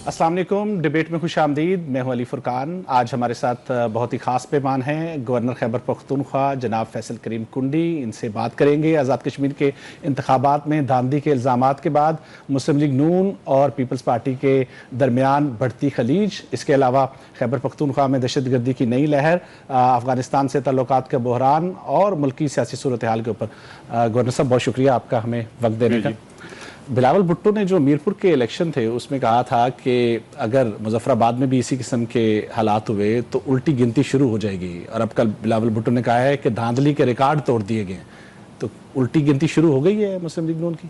السلام علیکم، ڈیبیٹ میں خوش آمدید۔ میں ہوں علی فرقان۔ آج ہمارے ساتھ بہت ہی خاص مہمان ہیں گورنر خیبر پختونخوا جناب فیصل کریم کنڈی۔ ان سے بات کریں گے آزاد کشمیر کے انتخابات میں دھاندلی کے الزامات کے بعد مسلم لیگ نون اور پیپلز پارٹی کے درمیان بڑھتی خلیج، اس کے علاوہ خیبر پختونخوا میں دہشت گردی کی نئی لہر، افغانستان سے تعلقات کا بحران اور ملکی سیاسی صورتحال کے اوپر۔ گورنر صاحب بہت شکریہ آپ کا ہمیں وقت دینے کا۔ بلاول بھٹو نے جو میرپور کے الیکشن تھے اس میں کہا تھا کہ اگر مظفر آباد میں بھی اسی قسم کے حالات ہوئے تو الٹی گنتی شروع ہو جائے گی، اور اب کل بلاول بھٹو نے کہا ہے کہ دھاندلی کے ریکارڈ توڑ دیے گئے، تو الٹی گنتی شروع ہو گئی ہے مسلم لیگ نون کی؟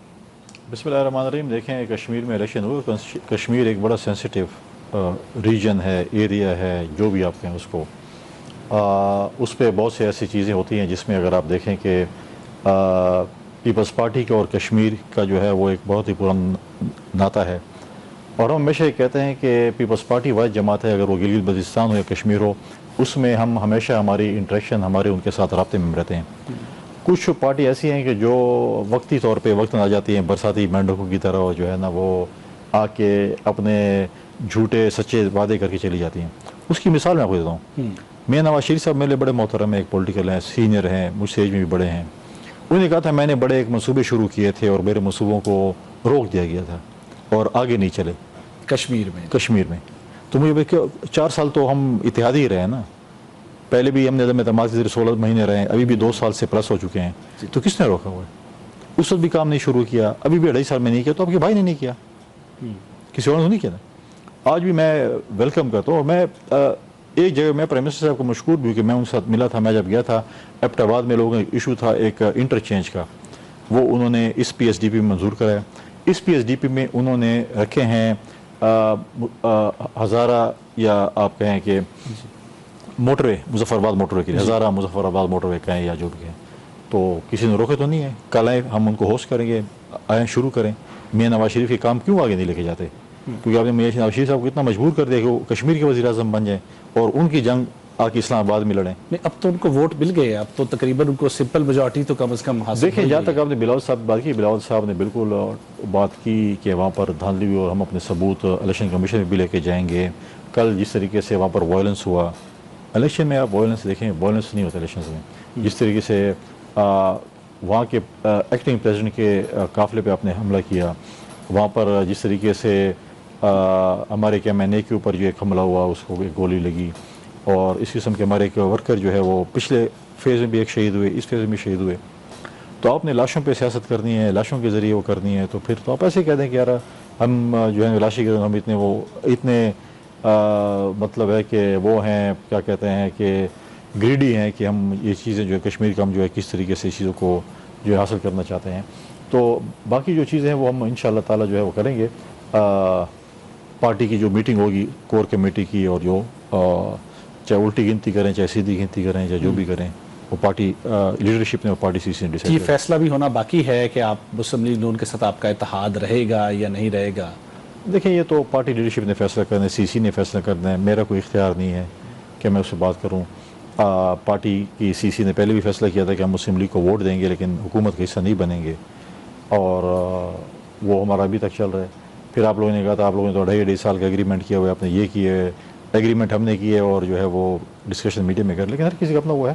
بسم اللہ الرحمن الرحیم۔ دیکھیں کشمیر میں الیکشن ہوا، کشمیر ایک بڑا سینسیٹیو ریجن ہے، ایریا ہے، جو بھی آپ کہیں اس کو، اس پہ بہت سے ایسی چیزیں ہوتی ہیں جس میں اگر آپ دیکھیں کہ پیپلز پارٹی کا اور کشمیر کا جو ہے وہ ایک بہت ہی پرانا ناطہ ہے، اور ہم ہمیشہ یہ کہتے ہیں کہ پیپلز پارٹی واحد جماعت ہے، اگر وہ گلگت بلتستان ہو یا کشمیر ہو، اس میں ہم ہمیشہ ہماری انٹریکشن ہمارے ان کے ساتھ رابطے میں رہتے ہیں۔ کچھ پارٹی ایسی ہیں کہ جو وقتی طور پہ وقت آ جاتی ہیں، برساتی مینڈکوں کی طرح جو ہے نا، وہ آ کے اپنے جھوٹے سچے وعدے کر کے چلی جاتی ہیں۔ اس کی مثال میں آپ کو دیتا ہوں۔ میں نواز شریف صاحب میرے لیے بڑے محترم ہیں، ایک پولیٹیکل ہیں، سینئر ہیں، مجھ سے ایج میں بھی بڑے ہیں۔ انہوں نے کہا تھا میں نے بڑے ایک منصوبے شروع کیے تھے اور میرے منصوبوں کو روک دیا گیا تھا اور آگے نہیں چلے کشمیر میں۔ تو مجھے 4 سال تو ہم اتحادی ہی رہے نا، پہلے بھی ہم نے عدم اعتماد کے 16 مہینے رہے ہیں، ابھی بھی 2 سال سے پلس ہو چکے ہیں، تو کس نے روکا ہوا ہے؟ اس وقت بھی کام نہیں شروع کیا، ابھی بھی 2.5 سال میں نہیں کیا، تو آپ کے بھائی نے نہیں کیا، کسی اور نے نہیں کیا نا۔ آج بھی میں ویلکم کرتا ہوں، اور میں ایک جگہ میں پرائم منسٹر صاحب کو مشکور بھی ہوں کہ میں ان کے ساتھ ملا تھا۔ میں جب گیا تھا ایبٹ آباد میں، لوگوں کا ایشو تھا ایک انٹرچینج کا، وہ انہوں نے اس پی ایس ڈی پی میں منظور کرایا۔ اس پی ایس ڈی پی میں انہوں نے رکھے ہیں ہزارہ، یا آپ کہیں کہ موٹر وے، مظفر آباد موٹر وے کے لیے ہزارہ مظفر آباد موٹر وے کہیں یا جو بھی کہیں، تو کسی نے روکے تو نہیں ہے۔ کل آئے، ہم ان کو ہوسٹ کریں گے، آئیں شروع کریں۔ میاں نواز شریف کے کام کیوں آگے نہیں لے کے جاتے؟ کیونکہ آپ نے میاں نواز شریف صاحب کو اتنا مجبور کر دیا کہ وہ کشمیر کے وزیر اعظم بن جائیں اور ان کی جنگ آ کے اسلام آباد میں لڑیں۔ نہیں، اب تو ان کو ووٹ مل گئے، اب تو تقریباً ان کو سمپل میجارٹی تو کم از کم حاصل دیکھیں، جہاں تک آپ نے بلاول صاحب بات کی، بلاول صاحب نے بالکل بات کی کہ وہاں پر دھاندلی ہوئی، اور ہم اپنے ثبوت الیکشن کمیشن میں بھی لے کے جائیں گے۔ کل جس طریقے سے وہاں پر وائلنس ہوا، الیکشن میں آپ وائلنس دیکھیں، وائلنس نہیں ہوتا الیکشنز میں۔ جس طریقے سے وہاں کے ایکٹنگ پریزیڈنٹ کے قافلے پہ آپ نے حملہ کیا، وہاں پر جس طریقے سے ہمارے کیا میں نے کے اوپر جو ایک حملہ ہوا، اس کو ایک گولی لگی، اور اس قسم کے ہمارے ایک ورکر جو ہے وہ پچھلے فیز میں بھی ایک شہید ہوئے، اس فیز میں بھی شہید ہوئے۔ تو آپ نے لاشوں پہ سیاست کرنی ہے، لاشوں کے ذریعے وہ کرنی ہے، تو پھر تو آپ ایسے کہہ دیں کہ یار ہم جو ہے لاشی کے ہم اتنے مطلب ہے کہ وہ ہیں، کیا کہتے ہیں کہ گریڈی ہیں کہ ہم یہ چیزیں جو ہے کشمیر کا ہم جو ہے کس طریقے سے اس چیزوں کو جو ہے حاصل کرنا چاہتے ہیں۔ تو باقی جو چیزیں ہیں وہ ہم انشاءاللہ تعالی جو ہے وہ کریں گے۔ پارٹی کی جو میٹنگ ہوگی کور کمیٹی کی، اور جو چاہے الٹی گنتی کریں، چاہے سیدھی گنتی کریں، چاہے جو بھی کریں، وہ پارٹی لیڈرشپ نے، وہ پارٹی سی نے ڈیسائیڈ یہ فیصلہ بھی ہونا باقی ہے کہ آپ مسلم لیگ نون کے ساتھ آپ کا اتحاد رہے گا یا نہیں رہے گا؟ دیکھیں، یہ تو پارٹی لیڈرشپ نے فیصلہ کرنا ہے، سی سی نے فیصلہ کرنا ہے، میرا کوئی اختیار نہیں ہے کہ میں اس سے بات کروں۔ پارٹی کی سی سی نے پہلے بھی فیصلہ کیا تھا کہ ہم مسلم لیگ کو ووٹ دیں گے لیکن حکومت کا حصہ نہیں بنیں گے، اور وہ ہمارا ابھی تک چل رہا ہے۔ پھر آپ لوگوں نے کہا تھا، آپ لوگوں نے تو 2.5 سال کا ایگریمنٹ کیا ہوا ہے، آپ نے یہ کیا ہے، ایگریمنٹ ہم نے کی ہے، اور جو ہے وہ ڈسکشن میڈیا میں کر، لیکن ہر کسی کا اپنا وہ ہے،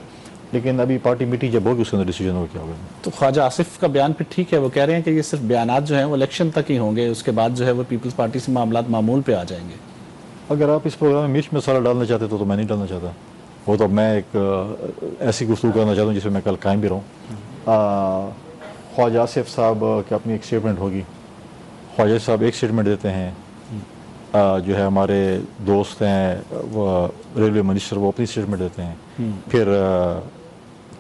لیکن ابھی پارٹی میٹنگ جب ہوگی اس کے اندر ڈیسیجن ہو کیا ہوگا۔ تو خواجہ آصف کا بیان پھر ٹھیک ہے، وہ کہہ رہے ہیں کہ یہ صرف بیانات جو ہیں وہ الیکشن تک ہی ہوں گے، اس کے بعد جو ہے وہ پیپلز پارٹی سے معاملات معمول پہ آ جائیں گے۔ اگر آپ اس پروگرام میں مرچ مسالہ ڈالنا چاہتے تو میں نہیں ڈالنا چاہتا، وہ تو میں ایک ایسی گفتگو کرنا چاہتا ہوں جس میں میں کل قائم بھی رہوں۔ خواجہ آصف صاحب کی اپنی ایک اسٹیٹمنٹ ہوگی، خواجہ صاحب ایک اسٹیٹمنٹ دیتے ہیں، جو ہے ہمارے دوست ہیں وہ ریلوے منسٹر، وہ اپنی اسٹیٹمنٹ دیتے ہیں، پھر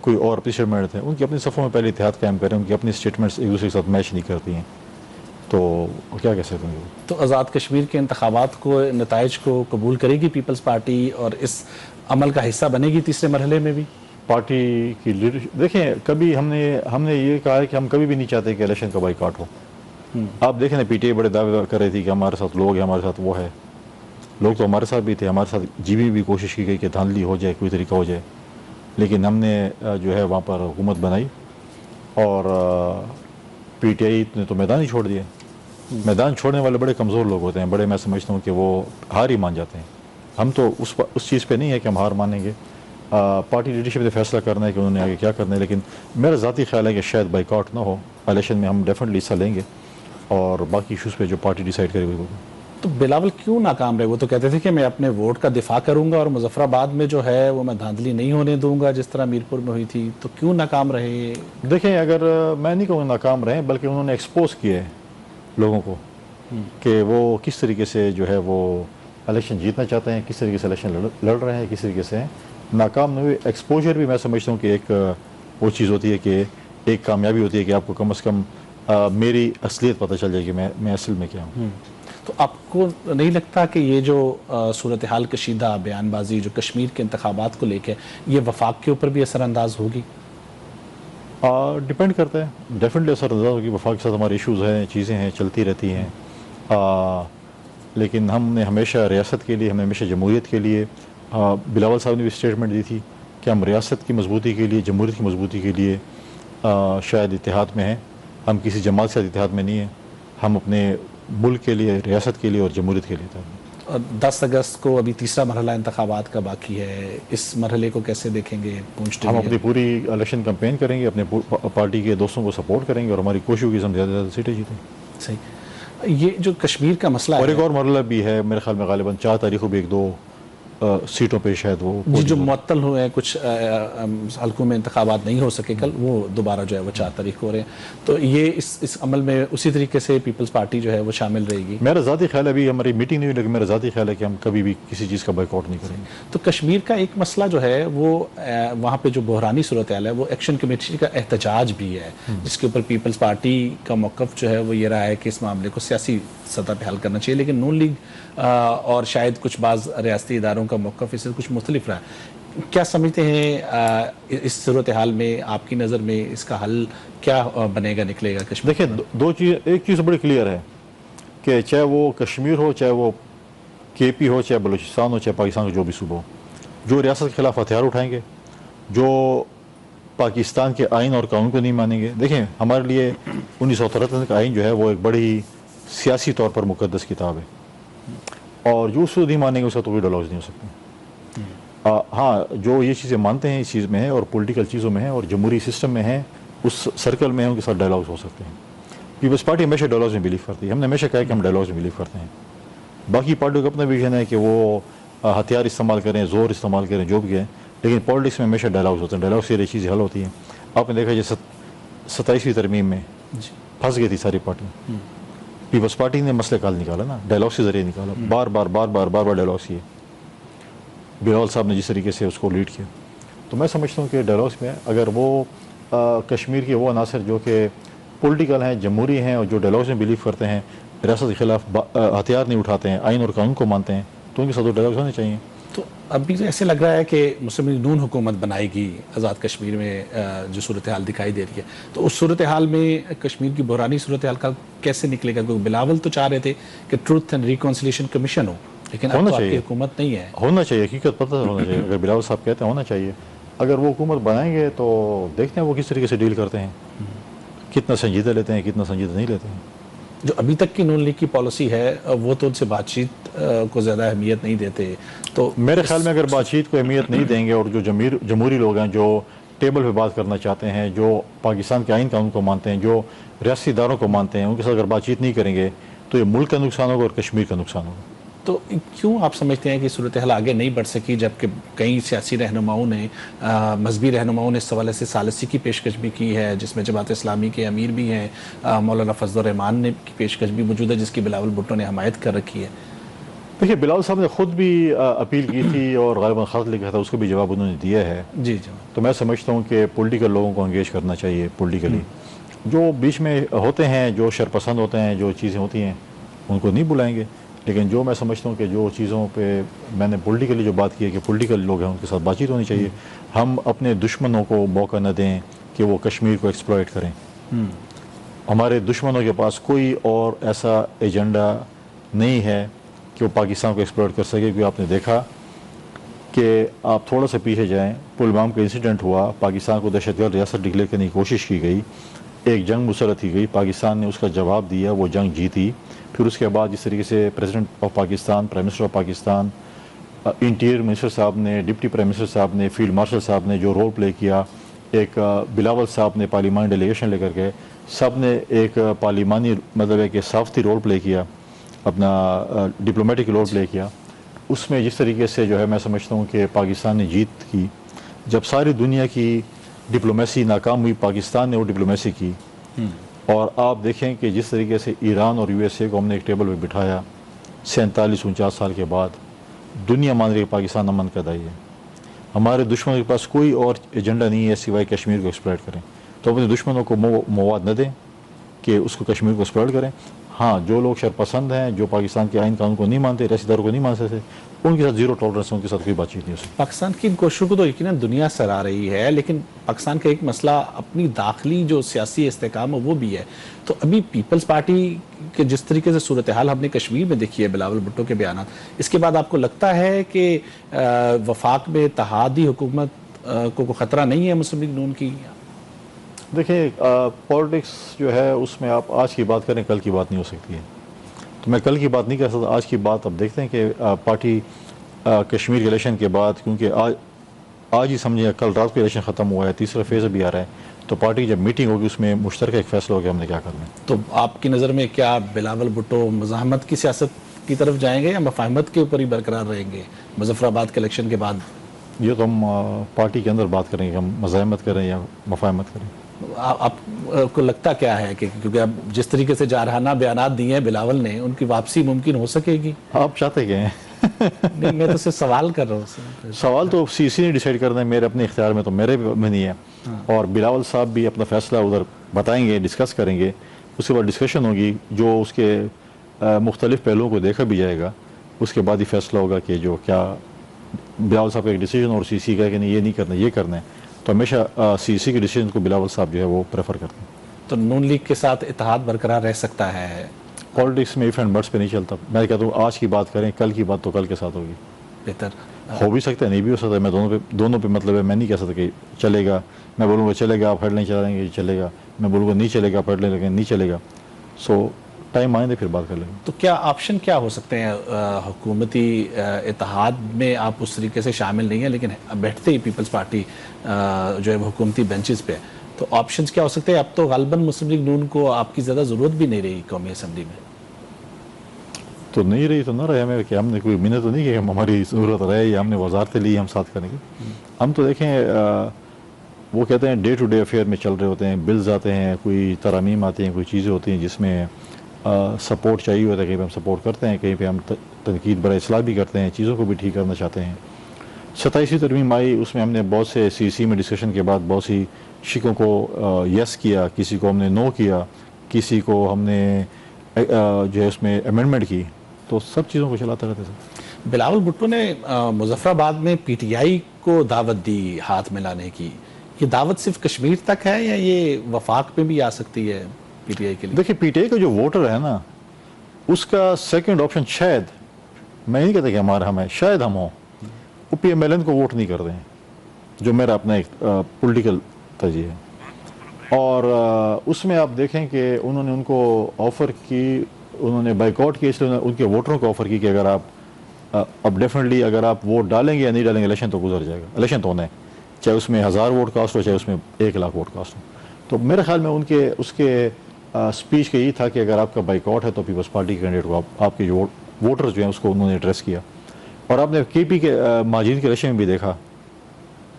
کوئی اور اپنی اسٹیٹمنٹ دیتے ہیں۔ ان کی اپنی صفوں میں پہلے اتحاد قائم کریں، ان کی اپنی اسٹیٹمنٹس ایک دوسرے کے ساتھ میچ نہیں کرتی ہیں، تو کیا کہہ سکتے ہیں؟ تو آزاد کشمیر کے انتخابات کو، نتائج کو قبول کرے گی پیپلز پارٹی اور اس عمل کا حصہ بنے گی تیسرے مرحلے میں بھی؟ پارٹی کی لیڈرشپ، دیکھیں کبھی ہم نے یہ کہا ہے کہ ہم کبھی بھی نہیں چاہتے کہ الیکشن کا بائیکاٹ ہو۔ آپ دیکھیں نا، پی ٹی آئی بڑے دعوے کر رہی تھی کہ ہمارے ساتھ لوگ ہیں، ہمارے ساتھ وہ ہے، لوگ تو ہمارے ساتھ بھی تھے، ہمارے ساتھ جی بھی کوشش کی گئی کہ دھاندلی ہو جائے، کوئی طریقہ ہو جائے، لیکن ہم نے جو ہے وہاں پر حکومت بنائی، اور پی ٹی آئی نے تو میدان ہی چھوڑ دیا۔ میدان چھوڑنے والے بڑے کمزور لوگ ہوتے ہیں، بڑے میں سمجھتا ہوں کہ وہ ہار ہی مان جاتے ہیں. ہم تو اس چیز پہ نہیں ہے کہ ہم ہار مانیں گے. پارٹی لیڈرشپ نے فیصلہ کرنا ہے کہ انہوں نے آگے کیا کرنا ہے، لیکن میرا ذاتی خیال ہے کہ شاید بائیکاٹ نہ ہو. الیکشن میں ہم ڈیفینیٹلی حصہ لیں گے اور باقی ایشوز پہ جو پارٹی ڈیسائیڈ کرے گی. تو بلاول کیوں ناکام رہے؟ وہ تو کہتے تھے کہ میں اپنے ووٹ کا دفاع کروں گا اور مظفر آباد میں جو ہے وہ میں دھاندلی نہیں ہونے دوں گا جس طرح میرپور میں ہوئی تھی. تو کیوں ناکام رہے؟ دیکھیں، اگر میں نہیں کہوں ناکام رہے، بلکہ انہوں نے ایکسپوز کیا ہے لوگوں کو کہ وہ کس طریقے سے جو ہے وہ الیکشن جیتنا چاہتے ہیں، کس طریقے سے الیکشن لڑ رہے ہیں، کس طریقے سے ناکام نہیں ہوئے. ایکسپوجر بھی میں سمجھتا ہوں کہ ایک وہ چیز ہوتی ہے کہ ایک کامیابی ہوتی ہے کہ آپ کو کم از کم میری اصلیت پتہ چل جائے کہ میں اصل میں کیا ہوں. تو آپ کو نہیں لگتا کہ یہ جو صورتحال کشیدہ بیان بازی جو کشمیر کے انتخابات کو لے کے یہ وفاق کے اوپر بھی اثر انداز ہوگی؟ ڈپینڈ کرتا ہے، ڈیفینیٹلی اثر انداز ہوگی. وفاق کے ساتھ ہمارے ایشوز ہیں، چیزیں ہیں، چلتی رہتی ہیں. لیکن ہم نے ہمیشہ ریاست کے لیے، ہم نے ہمیشہ جمہوریت کے لیے، بلاول صاحب نے بھی اسٹیٹمنٹ دی تھی کہ ہم ریاست کی مضبوطی کے لیے، جمہوریت کی مضبوطی کے لیے شاید اتحاد میں ہیں. ہم کسی جماعت سے اتحاد میں نہیں ہیں، ہم اپنے ملک کے لیے، ریاست کے لیے اور جمہوریت کے لیے اتحاد میں. اور 10 اگست کو ابھی تیسرا مرحلہ انتخابات کا باقی ہے، اس مرحلے کو کیسے دیکھیں گے؟ ہم اپنی پوری الیکشن کمپین کریں گے، اپنے پارٹی کے دوستوں کو سپورٹ کریں گے اور ہماری کوشش ہوگی ہم زیادہ سے زیادہ سیٹیں جیتیں. صحیح. یہ جو کشمیر کا مسئلہ اور ہے ایک اور مرحلہ بھی ہے میرے خیال میں، غالباً 4 تاریخ کو بھی 1-2 سیٹوں پہ شاید وہ جو معطل ہوئے ہیں، کچھ حلقوں میں انتخابات نہیں ہو سکے کل، وہ دوبارہ جو ہے وہ 4 تاریخ کو ہو رہے ہیں. تو یہ اس عمل میں اسی طریقے سے پیپلز پارٹی جو ہے وہ شامل رہے گی؟ میرا ذاتی خیال ہے، ابھی ہماری میٹنگ نہیں ہوئی لیکن میرا ذاتی خیال ہے کہ ہم کبھی بھی کسی چیز کا بائیک آؤٹ نہیں کریں گے. تو کشمیر کا ایک مسئلہ جو ہے وہ وہاں پہ جو بحرانی صورتحال ہے وہ ایکشن کمیٹی کا احتجاج بھی ہے، جس کے اوپر پیپلز پارٹی کا موقف جو ہے وہ یہ رہا ہے کہ اس معاملے کو سیاسی سطح پہ حل کرنا چاہیے. لیکن نون لیگ اور شاید کچھ بعض ریاستی اداروں کا موقف اس سے کچھ مختلف رہا ہے. کیا سمجھتے ہیں اس صورتحال میں آپ کی نظر میں اس کا حل کیا بنے گا، نکلے گا کشمیر؟ دیکھیں، دو چیز، ایک چیز بڑی کلیئر ہے کہ چاہے وہ کشمیر ہو، چاہے وہ کے پی ہو، چاہے بلوچستان ہو، چاہے پاکستان کا جو بھی صوبہ ہو، جو ریاست کے خلاف ہتھیار اٹھائیں گے، جو پاکستان کے آئین اور قانون کو نہیں مانیں گے. دیکھیں، ہمارے لیے 1973 کا آئین جو ہے وہ ایک بڑی سیاسی طور پر مقدس کتاب ہے، اور جو اس کو نہیں مانیں گے اس کا تو کوئی ڈائلاگز نہیں ہو سکتے. ہاں، جو یہ چیزیں مانتے ہیں اس چیز میں ہیں اور پولیٹیکل چیزوں میں ہیں اور جمہوری سسٹم میں ہیں، اس سرکل میں ہیں، ان کے ساتھ ڈائلاگز ہو سکتے ہیں. پیپلز پارٹی ہمیشہ ڈائلاگز میں بلیو کرتی ہے. ہم نے ہمیشہ کہا کہ ہم ڈائلاگز میں بلیو کرتے ہیں. باقی پارٹیوں کا اپنا ویژن ہے کہ وہ ہتھیار استعمال کریں، زور استعمال کریں، جو بھی ہے، لیکن پالیٹکس میں ہمیشہ ڈائلاگز ہوتے ہیں. ڈائلاگ سے یہ چیزیں حل ہوتی ہیں. آپ نے دیکھا جیسے 27ویں ترمیم میں پھنس گئی تھی ساری پارٹیاں. پیپلز پارٹی نے مسئلے کا حل نکالا نا، ڈائلاگ کے ذریعے نکالا. بار بار ڈائلاگس کیے. بلاول صاحب نے جس طریقے سے اس کو لیڈ کیا. تو میں سمجھتا ہوں کہ ڈائلاگس میں اگر وہ کشمیر کے وہ عناصر جو کہ پولیٹیکل ہیں، جمہوری ہیں اور جو ڈائلاگس میں بلیو کرتے ہیں، ریاست کے خلاف ہتھیار نہیں اٹھاتے ہیں، آئین اور قانون کو مانتے ہیں، تو ان کے ساتھ ڈائلاگس ہونے چاہیے. تو ابھی ایسے لگ رہا ہے کہ مسلم لیگ نون حکومت بنائے گی آزاد کشمیر میں، جو صورتحال دکھائی دے رہی ہے. تو اس صورتحال میں کشمیر کی بحرانی صورتحال کا کیسے نکلے گا؟ کیونکہ بلاول تو چاہ رہے تھے کہ ٹروتھ اینڈ ریکنسیلیشن کمیشن ہو، لیکن اب تو آپ کی حکومت نہیں ہے. ہونا چاہیے، حقیقت پتہ ہونا چاہیے. اگر بلاول صاحب کہتے ہیں ہونا چاہیے، اگر وہ حکومت بنائیں گے تو دیکھتے ہیں وہ کس طریقے سے ڈیل کرتے ہیں، کتنا سنجیدہ لیتے ہیں، کتنا سنجیدہ نہیں لیتے ہیں. جو ابھی تک کی نون لیگ کی پالیسی ہے وہ تو ان سے بات چیت کو زیادہ اہمیت نہیں دیتے. تو میرے خیال میں اگر بات چیت کو اہمیت نہیں دیں گے اور جو جمہوری لوگ ہیں، جو ٹیبل پہ بات کرنا چاہتے ہیں، جو پاکستان کے آئین قانون کو مانتے ہیں، جو ریاستی اداروں کو مانتے ہیں، ان کے ساتھ اگر بات چیت نہیں کریں گے تو یہ ملک کا نقصان ہوگا اور کشمیر کا نقصان ہوگا. تو کیوں آپ سمجھتے ہیں کہ صورتحال آگے نہیں بڑھ سکی، جبکہ کئی سیاسی رہنماؤں نے، مذہبی رہنماؤں نے اس حوالے سے ثالثی کی پیشکش بھی کی ہے، جس میں جماعت اسلامی کے امیر بھی ہیں، مولانا فضل الرحمان نے کی پیشکش بھی موجود ہے، جس کی بلاول بھٹو نے حمایت کر رکھی ہے. دیکھیے، بلاول صاحب نے خود بھی اپیل کی تھی اور غالباً خط لکھا تھا، اس کو بھی جواب انہوں نے دیا ہے. جی. تو میں سمجھتا ہوں کہ پولیٹیکل لوگوں کو انگیج کرنا چاہیے. پولیٹیکلی جو بیچ میں ہوتے ہیں، جو شرپسند ہوتے ہیں، جو چیزیں ہوتی ہیں، ان کو نہیں بلائیں گے. لیکن جو میں سمجھتا ہوں کہ جو چیزوں پہ میں نے پولیٹیکلی جو بات کی ہے کہ پولیٹیکل لوگ ہیں، ان کے ساتھ بات چیت ہونی چاہیے. ہم اپنے دشمنوں کو موقع نہ دیں کہ وہ کشمیر کو ایکسپلائٹ کریں. ہمارے دشمنوں کے پاس کوئی اور ایسا ایجنڈا نہیں ہے کہ وہ پاکستان کو ایکسپلائٹ کر سکے. کیونکہ آپ نے دیکھا کہ آپ تھوڑا سا پیچھے جائیں، پلوام کا انسیڈنٹ ہوا، پاکستان کو دہشت گرد ریاست ڈکلیئر کرنے کی کوشش کی گئی، ایک جنگ مسلط کی گئی، پاکستان نے اس کا جواب دیا، وہ جنگ جیتی. پھر اس کے بعد جس طریقے سے president of Pakistan, prime minister of Pakistan, interior minister صاحب نے، ڈپٹی پرائم منسٹر صاحب نے، فیلڈ مارشل صاحب نے جو رول پلے کیا، ایک بلاول صاحب نے پارلیمانی ڈیلیگیشن لے کر کے، سب نے ایک پارلیمانی مطلب ہے کہ صافتی رول پلے کیا، اپنا ڈپلومیٹک رول پلے کیا. اس میں جس طریقے سے جو ہے میں سمجھتا ہوں کہ پاکستان نے جیت کی. جب ساری دنیا کی ڈپلومیسی ناکام ہوئی، پاکستان نے وہ ڈپلومیسی کی. اور آپ دیکھیں کہ جس طریقے سے ایران اور USA کو ہم نے ایک ٹیبل پہ بٹھایا 47-49 سال کے بعد، دنیا مان رہی ہے پاکستان امن کا دائی ہے. ہمارے دشمنوں کے پاس کوئی اور ایجنڈا نہیں ہے سوائے کشمیر کو ایکسپلائٹ کریں. تو اپنے دشمنوں کو مواد نہ دیں کہ اس کو کشمیر کو ایکسپلائٹ کریں. ہاں، جو لوگ شرپسند ہیں، جو پاکستان کے آئین قانون کو نہیں مانتے، ریاست داروں کو نہیں مان سکتے، ان کے ساتھ زیرو ٹالرنس، ان کے ساتھ کوئی بات چیت نہیں ہو سکتی. پاکستان کی ان کوششوں کو تو یقیناً دنیا سراہ رہی ہے، لیکن پاکستان کا ایک مسئلہ اپنی داخلی جو سیاسی استحکام ہے وہ بھی ہے. تو ابھی پیپلز پارٹی کے جس طریقے سے صورتحال ہم نے کشمیر میں دیکھی ہے، بلاول بھٹو کے بیانات، اس کے بعد آپ کو لگتا ہے کہ وفاق میں اتحادی حکومت کو خطرہ نہیں ہے مسلم لیگ نون کی؟ دیکھیں، پولیٹکس جو ہے اس میں آپ آج کی بات کریں، کل کی بات نہیں ہو سکتی ہے. تو میں کل کی بات نہیں کر سکتا، آج کی بات اب دیکھتے ہیں کہ پارٹی کشمیر کے الیکشن کے بعد، کیونکہ آج ہی سمجھیں کل رات کو الیکشن ختم ہوا ہے، تیسرا فیز بھی آ رہا ہے، تو پارٹی جب میٹنگ ہوگی اس میں مشترکہ ایک فیصلہ ہوگا ہم نے کیا کرنا ہے. تو آپ کی نظر میں کیا بلاول بھٹو مزاحمت کی سیاست کی طرف جائیں گے یا مفاہمت کے اوپر ہی برقرار رہیں گے مظفر آباد کے الیکشن کے بعد؟ یہ تو ہم پارٹی کے اندر بات کریں گے، ہم مزاحمت کریں یا مفاہمت کریں. آپ کو لگتا کیا ہے کہ کیونکہ اب جس طریقے سے جارحانہ بیانات دیے ہیں بلاول نے، ان کی واپسی ممکن ہو سکے گی؟ آپ چاہتے کیا ہیں؟ نہیں، میں تو صرف سوال کر رہا ہوں. سوال تو CC نے ڈیسائیڈ کرنا ہے، میرے اپنے اختیار میں تو میرے میں نہیں ہے. اور بلاول صاحب بھی اپنا فیصلہ ادھر بتائیں گے، ڈسکس کریں گے، اس کے بعد ڈسکشن ہوگی، جو اس کے مختلف پہلوؤں کو دیکھا بھی جائے گا، اس کے بعد ہی فیصلہ ہوگا کہ جو کیا بلاول صاحب کا ایک ڈیسیجن اور CC کا کہ نہیں یہ نہیں کرنا یہ کرنا ہے. تو ہمیشہ CC کے ڈیسیجن کو بلاول صاحب جو ہے وہ پریفر کرتے ہیں. تو نون لیگ کے ساتھ اتحاد برقرار رہ سکتا ہے؟ پالیٹکس میں ایف اینڈ بٹس پہ نہیں چلتا. میں کہتا ہوں آج کی بات کریں، کل کی بات تو کل کے ساتھ ہوگی. بہتر ہو بھی سکتا ہے، نہیں بھی ہو سکتا ہے. میں دونوں پہ مطلب ہے، میں نہیں کہہ سکتا کہ چلے گا. میں بولوں گا چلے گا آپ ہیڈ لائن چلائیں گے چلے گا، میں بولوں گا نہیں چلے گا آپ ہیڈ لائن لگیں نہیں چلے گا. سو ٹائم آئیں دے پھر بات کر لیں گے. تو کیا آپشن کیا ہو سکتے ہیں؟ حکومتی اتحاد میں آپ اس طریقے سے شامل نہیں ہیں، لیکن بیٹھتے ہی پیپلز پارٹی جو ہے حکومتی بینچز پہ، تو آپشنز کیا ہو سکتے ہیں؟ اب تو غالباً مسلم لیگ نون کو آپ کی زیادہ ضرورت بھی نہیں رہی قومی اسمبلی میں. تو نہیں رہی تو نہ رہے ہمیں، کہ ہم نے کوئی محنت تو نہیں کہ ہماری ضرورت رہے یا ہم نے وزارتیں لی ہم ساتھ کریں گے. ہم تو دیکھیں وہ کہتے ہیں ڈے ٹو ڈے افیئر میں چل رہے ہوتے ہیں، بلز آتے ہیں، کوئی ترامیم آتی ہیں، کوئی چیزیں ہوتی ہیں جس میں سپورٹ چاہیے ہوتا ہے. کہیں پہ ہم سپورٹ کرتے ہیں، کہیں پہ ہم تنقید برائے اصلاح بھی کرتے ہیں، چیزوں کو بھی ٹھیک کرنا چاہتے ہیں. 27ویں ترمیم آئی، اس میں ہم نے بہت سے CC میں ڈسکشن کے بعد بہت سی شکوں کو یس کیا، کسی کو ہم نے نو کیا، کسی کو ہم نے جو ہے اس میں امینڈمنٹ کی. تو سب چیزوں کو چلاتے رہتے تھے. بلاول بھٹو نے مظفر آباد میں PTI کو دعوت دی ہاتھ ملانے کی. یہ دعوت صرف کشمیر تک ہے یا یہ وفاق میں بھی آ سکتی ہے PTI کے لیے؟ دیکھیں PTI کا جو ووٹر ہے نا، اس کا سیکنڈ آپشن شاید، میں نہیں کہتا کہ ہمارا ہم ہے، شاید ہم ہوں، وہ PMLN کو ووٹ نہیں کرتے ہیں، جو میرا اپنا ایک پولیٹیکل ترجیح ہے. اور اس میں آپ دیکھیں کہ انہوں نے ان کو آفر کی، انہوں نے بائیک آؤٹ کی، اس لیے ان کے ووٹروں کو آفر کی کہ اگر آپ اب ڈیفینیٹلی اگر آپ ووٹ ڈالیں گے یا نہیں ڈالیں گے، الیکشن تو گزر جائے گا. الیکشن تو ہونا ہے، چاہے اس میں 1000 ووٹ کاسٹ ہو، چاہے اس میں 1 لاکھ ووٹ کاسٹ ہو. تو میرے خیال میں اس کے اسپیچ کا یہ تھا کہ اگر آپ کا بائیک آؤٹ ہے تو پیپلز پارٹی کے کینڈیڈیٹ کو آپ کے جو ووٹر جو ہیں اس کو انہوں نے ایڈریس کیا. اور آپ نے KP کے ماجد کے الیکشن میں بھی دیکھا،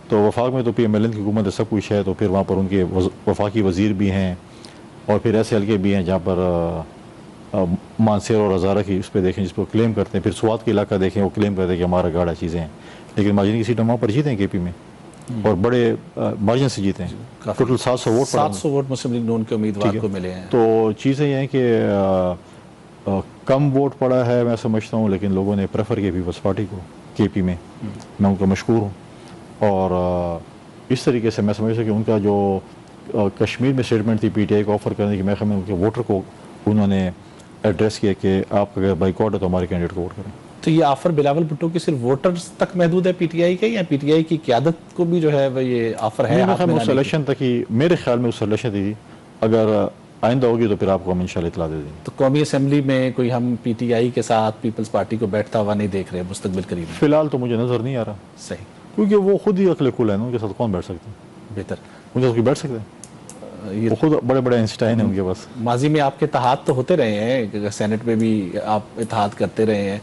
تو وفاق میں تو PMLN کی حکومت ہے، سب کچھ ہے، تو پھر وہاں پر ان کے وفاقی وزیر بھی ہیں اور پھر ایسے حلقے بھی ہیں جہاں پر مانسیر اور ہزارہ کی اس پہ دیکھیں جس پہ کلیم کرتے ہیں. پھر سوات کے علاقہ دیکھیں، وہ کلیم کرتے ہیں کہ ہمارا گاڑا چیزیں ہیں، لیکن ماجد کی سیٹ وہاں پر جیتے ہیں KP میں اور بڑے مارجن سے جیتے ہیں. ٹوٹل 700 ووٹ مسلم لیگ نون کے امیدوار کو ملے ہیں. تو چیزیں یہ ہیں کہ کم ووٹ پڑا ہے میں سمجھتا ہوں، لیکن لوگوں نے پریفر کیا پیپلز پارٹی کو KP میں. میں ان کا مشکور ہوں. اور اس طریقے سے میں سمجھتا کہ ان کا جو کشمیر میں اسٹیٹمنٹ تھی PTI کو آفر کرنے کی، میں خیال میں ان کے ووٹر کو انہوں نے ایڈریس کیا کہ آپ اگر بائیک آؤٹ ہے تو ہمارے کینڈیڈیٹ کو ووٹ کریں. تو یہ آفر بلاول بھٹو کی صرف ووٹرز تک محدود ہے PTI کے، یا PTI کی قیادت کو بھی جو ہے وہ یہ آفر ہے؟ اس الیکشن تک ہی میرے خیال میں اس الیکشن تھی اگر آئندہ ہوگی تو پھر آپ کو ہم انشاءاللہ اطلاع دے دیں گے. تو قومی اسمبلی میں کوئی ہم پی ٹی آئی کے ساتھ پیپلز پارٹی کو بیٹھتا ہوا نہیں دیکھ رہے مستقبل قریب میں؟ فی الحال تو مجھے نظر نہیں آ رہا, صحیح, کیونکہ وہ خود ہی عقل کل ہیں, ان کے ساتھ کون بیٹھ سکتے ہیں؟ بہتر. ان کے ساتھ کوئی بیٹھ سکتے ہیں؟ یہ وہ خود بڑے بڑے انسٹائن ہیں ان کے پاس. ماضی میں آپ کے اتحاد تو ہوتے رہے ہیں, سینٹ میں بھی آپ اتحاد کرتے رہے ہیں.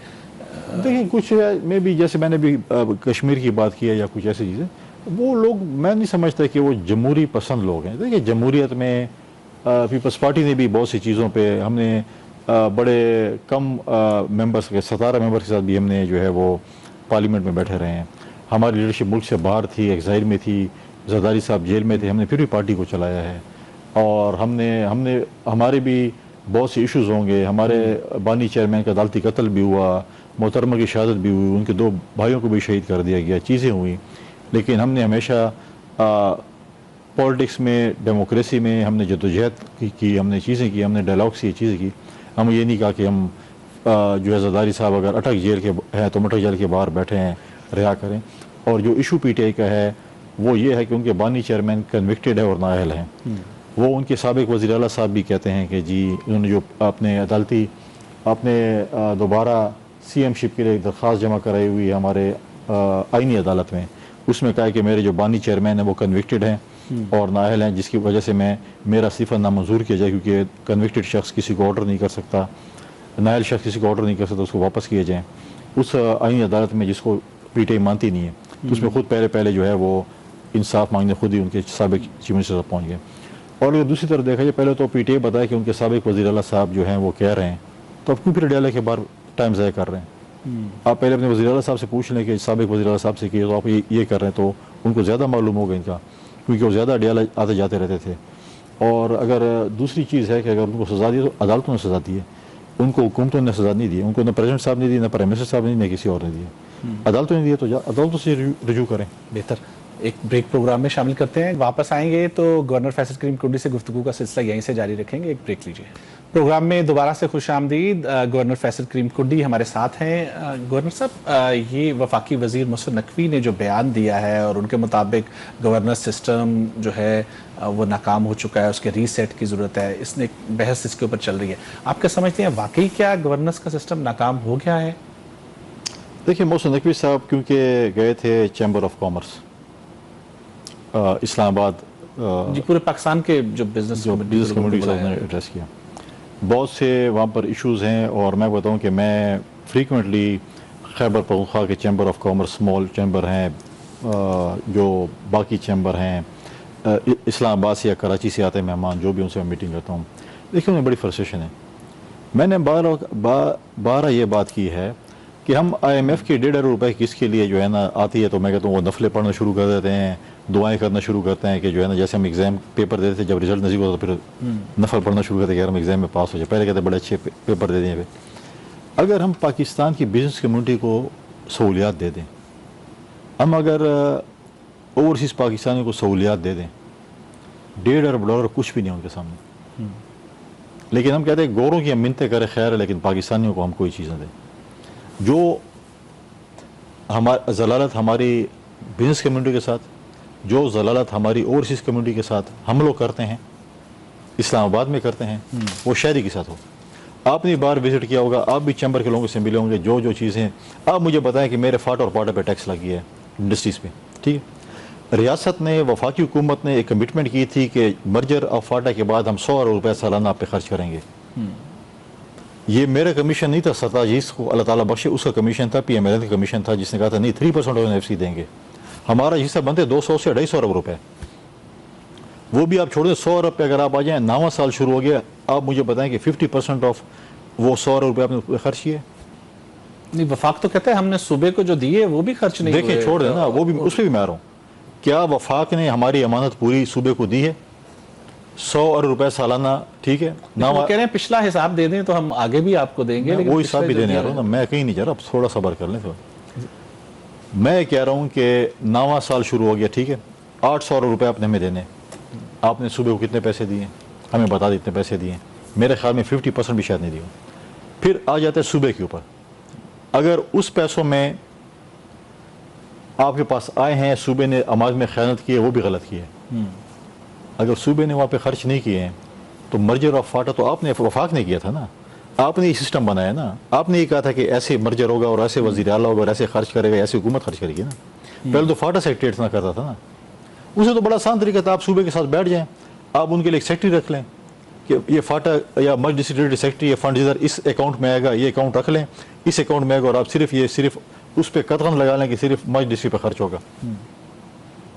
دیکھیں کچھ میں بھی, جیسے میں نے بھی کشمیر کی بات کی ہے یا کچھ ایسی چیزیں, وہ لوگ میں نہیں سمجھتا کہ وہ جمہوری پسند لوگ ہیں. دیکھیں جمہوریت میں پیپلز پارٹی نے بھی بہت سی چیزوں پہ, ہم نے بڑے کم ممبرس کے 17 ممبرس کے ساتھ بھی ہم نے جو ہے وہ پارلیمنٹ میں بیٹھے رہے ہیں. ہماری لیڈرشپ ملک سے باہر تھی, ایگزائل میں تھی, زرداری صاحب جیل میں تھے, ہم نے پھر بھی پارٹی کو چلایا ہے. اور ہم نے ہمارے بھی بہت سے ایشوز ہوں گے. ہمارے بانی چیئرمین کا عدالتی قتل بھی ہوا, محترمہ کی شہادت بھی ہوئی, ان کے 2 بھائیوں کو بھی شہید کر دیا گیا, چیزیں ہوئیں. لیکن ہم نے ہمیشہ پولیٹکس میں, ڈیموکریسی میں ہم نے جدوجہد کی, ہم نے چیزیں کی, ہم نے ڈائلاگس کی, چیزیں کی. ہم یہ نہیں کہا کہ ہم جو ہے زرداری صاحب اگر اٹک جیل کے ہیں تو اٹک جیل کے باہر بیٹھے ہیں, رہا کریں. اور جو ایشو پی ٹی آئی کا ہے وہ یہ ہے کہ ان کے بانی چیئرمین کنوکٹڈ ہے اور نااہل ہیں. وہ ان کے سابق وزیر اعلیٰ صاحب بھی کہتے ہیں کہ جی انہوں نے جو اپنے عدالتی دوبارہ سی ایم شپ کے لیے درخواست جمع کرائی ہوئی ہے ہمارے آئینی عدالت میں, اس میں کہا کہ میرے جو بانی چیئرمین ہیں وہ کنوکٹڈ ہیں اور نااہل ہیں, جس کی وجہ سے میرا استعفیٰ نامنظور کیا جائے, کیونکہ کنوکٹڈ شخص کسی کو آرڈر نہیں کر سکتا, نااہل شخص کسی کو آرڈر نہیں کر سکتا, اس کو واپس کیے جائیں. اس آئینی عدالت میں جس کو پی ٹی آئی مانتی نہیں ہے, تو اس میں خود پہلے جو ہے وہ انصاف مانگنے خود ہی ان کے سابق چیف منسٹر تک پہنچ گئے. اور اگر دوسری طرف دیکھا جائے, پہلے تو پی ٹی آئی بتایا کہ ان کے سابق وزیر اعلیٰ صاحب جو ہیں وہ کہہ رہے ہیں, تو اب کیوں پھر ڈیالے کے بعد ٹائم ضائع کر رہے ہیں؟ آپ پہلے اپنے وزیر اعلیٰ صاحب سے پوچھ لیں کہ سابق وزیر اعلیٰ صاحب سے کہ تو آپ یہ کر رہے ہیں, تو ان کو زیادہ معلوم ہوگا ان کا, کیونکہ وہ زیادہ ڈیالے آتے جاتے رہتے تھے. اور اگر دوسری چیز ہے کہ اگر ان کو سزا دی تو عدالتوں نے سزا دی ہے, ان کو حکومتوں نے سزا نہیں دی, ان کو نہ پریزیڈنٹ صاحب نے دی, نہ پرائم منسٹر صاحب نے دی, نہ کسی اور نے دی. عدالتوں نے دی تو عدالتوں سے رجوع کریں. بہتر. ایک بریک پروگرام میں شامل کرتے ہیں, واپس آئیں گے تو گورنر فیصل کریم کنڈی سے گفتگو کا سلسلہ یہیں سے جاری رکھیں گے. ایک بریک لیجیے. پروگرام میں دوبارہ سے خوش آمدید. گورنر فیصل کریم کنڈی ہمارے ساتھ ہیں. گورنر صاحب, یہ وفاقی وزیر محسن نقوی نے جو بیان دیا ہے اور ان کے مطابق گورنر سسٹم جو ہے وہ ناکام ہو چکا ہے, اس کے ری سیٹ کی ضرورت ہے, اس نے بحث اس کے اوپر چل رہی ہے, آپ کیا سمجھتے ہیں واقعی کیا گورننس کا سسٹم ناکام ہو گیا ہے؟ دیکھیں محسن نقوی صاحب کیونکہ گئے تھے چیمبر آف کامرس اسلام آباد, جی پورے پاکستان کے جو بزنس کمیونٹی کے ساتھ نے ایڈریس کیا, بہت سے وہاں پر ایشوز ہیں. اور میں بتاؤں کہ میں فریکوینٹلی خیبر پختونخوا کے chamber of commerce, small chamber ہیں, جو باقی چیمبر ہیں, اسلام آباد سے یا کراچی سے آتے ہیں مہمان, جو بھی ان سے میں میٹنگ کرتا ہوں, دیکھیں انہیں بڑی فرسٹریشن ہے. میں نے بارہ یہ بات کی ہے کہ ہم آئی ایم ایف کی 1.5 ارب روپے کس کے لیے جو ہے نا آتی ہے, تو میں کہتا ہوں وہ نفلیں پڑھنا شروع کر دیتے ہیں, دعائیں کرنا شروع کرتے ہیں کہ جو ہے نا جیسے ہم ایگزام پیپر دیتے تھے, جب رزلٹ نزدیک ہوتا پھر نفل پڑھنا شروع کرتے ہیں کہ ہم ایگزام میں پاس ہو جائے. پہلے کہتے ہیں بڑے اچھے پیپر دے دیں. اگر ہم پاکستان کی بزنس کمیونٹی کو سہولیات دے دیں, ہم اگر اوورسیز پاکستانیوں کو سہولیات دے دیں, $1.5 ارب کچھ بھی نہیں ان کے سامنے. لیکن ہم کہتے ہیں گوروں کی ہم منتیں کریں خیر ہے, لیکن پاکستانیوں کو ہم کوئی چیز نہ دیں. جو ضلالت ہماری بزنس کمیونٹی کے ساتھ, جو ضلالت ہماری اوورسیز کمیونٹی کے ساتھ ہم لوگ کرتے ہیں, اسلام آباد میں کرتے ہیں, وہ شہری کے ساتھ ہو. آپ نے بار وزٹ کیا ہوگا, آپ بھی چیمبر کے لوگوں سے ملے ہوں گے, جو چیزیں آپ مجھے بتائیں کہ میرے فاٹ اور پاٹا پہ ٹیکس لگی ہے انڈسٹریز پہ, ٹھیک ہے. ریاست نے, وفاقی حکومت نے ایک کمٹمنٹ کی تھی کہ مرجر آف فاٹا کے بعد ہم 100 ارب روپے سالانہ آپ پہ خرچ کریں گے. یہ میرا کمیشن نہیں تھا, ستاجیز کو اللہ تعالیٰ بخشے, اس کا کمیشن تھا, پی ایم ایل کا کمیشن تھا, جس نے کہا تھا نہیں 3% آف NFC دیں گے. ہمارا حصہ بنتے 200 سے 250 ارب روپے, وہ بھی آپ چھوڑ دیں 100 ارب پہ. اگر آپ آ جائیں 9واں سال شروع ہو گیا, آپ مجھے بتائیں کہ 50% آف وہ 100 ارب روپے آپ نے خرچ کیے. نہیں, وفاق تو کہتے ہیں ہم نے صوبے کو جو دیے وہ بھی خرچ نہیں ہوئے. دیکھیں چھوڑ دیں نا, وہ بھی اس پہ بھی میں آ رہا ہوں. کیا وفاق نے ہماری امانت پوری صوبے کو دی ہے؟ 100 ارب روپے سالانہ, ٹھیک ہے. وہ کہہ رہے ہیں پچھلا حساب دے دیں تو ہم آگے بھی آپ کو دیں گے, وہ حساب بھی دینے آ رہا ہوں نا, میں کہیں نہیں جا رہا, اب تھوڑا صبر کر لیں. میں کہہ رہا ہوں کہ 9واں سال شروع ہو گیا, ٹھیک ہے, 800 ارب روپے آپ نے ہمیں دینے. آپ نے صوبے کو کتنے پیسے دیے ہمیں بتا دیں, اتنے پیسے دیے. میرے خیال میں 50% بھی شاید نہیں دیے. پھر آ جاتے ہیں صوبے کے اوپر. اگر اس پیسوں میں آپ کے پاس آئے ہیں, صوبے نے امانت میں خیانت کی ہے, وہ بھی غلط کی ہے. اگر صوبے نے وہاں پہ خرچ نہیں کیے ہیں تو مرجر آف فاٹا تو آپ نے وفاق نے کیا تھا نا, آپ نے یہ سسٹم بنایا نا, آپ نے یہ کہا تھا کہ ایسے مرجر ہوگا اور ایسے وزیر اعلیٰ ہوگا اور ایسے خرچ کرے گا, ایسے حکومت خرچ کرے گی نا. پہلے تو فاٹا سیکریٹریٹ نہ کرتا تھا نا, اسے تو بڑا آسان طریقہ تھا, آپ صوبے کے ساتھ بیٹھ جائیں, آپ ان کے لیے ایک سیکٹری رکھ لیں کہ یہ فاٹا یا مرج ڈسٹریبیوٹری سیکٹری یہ فنڈ ادھر اس اکاؤنٹ میں آئے گا, یہ اکاؤنٹ رکھ لیں, اس اکاؤنٹ میں آئے گا, اور آپ صرف اس پہ قطعاً لگا لیں کہ صرف مرج ڈسٹری پہ خرچ ہوگا.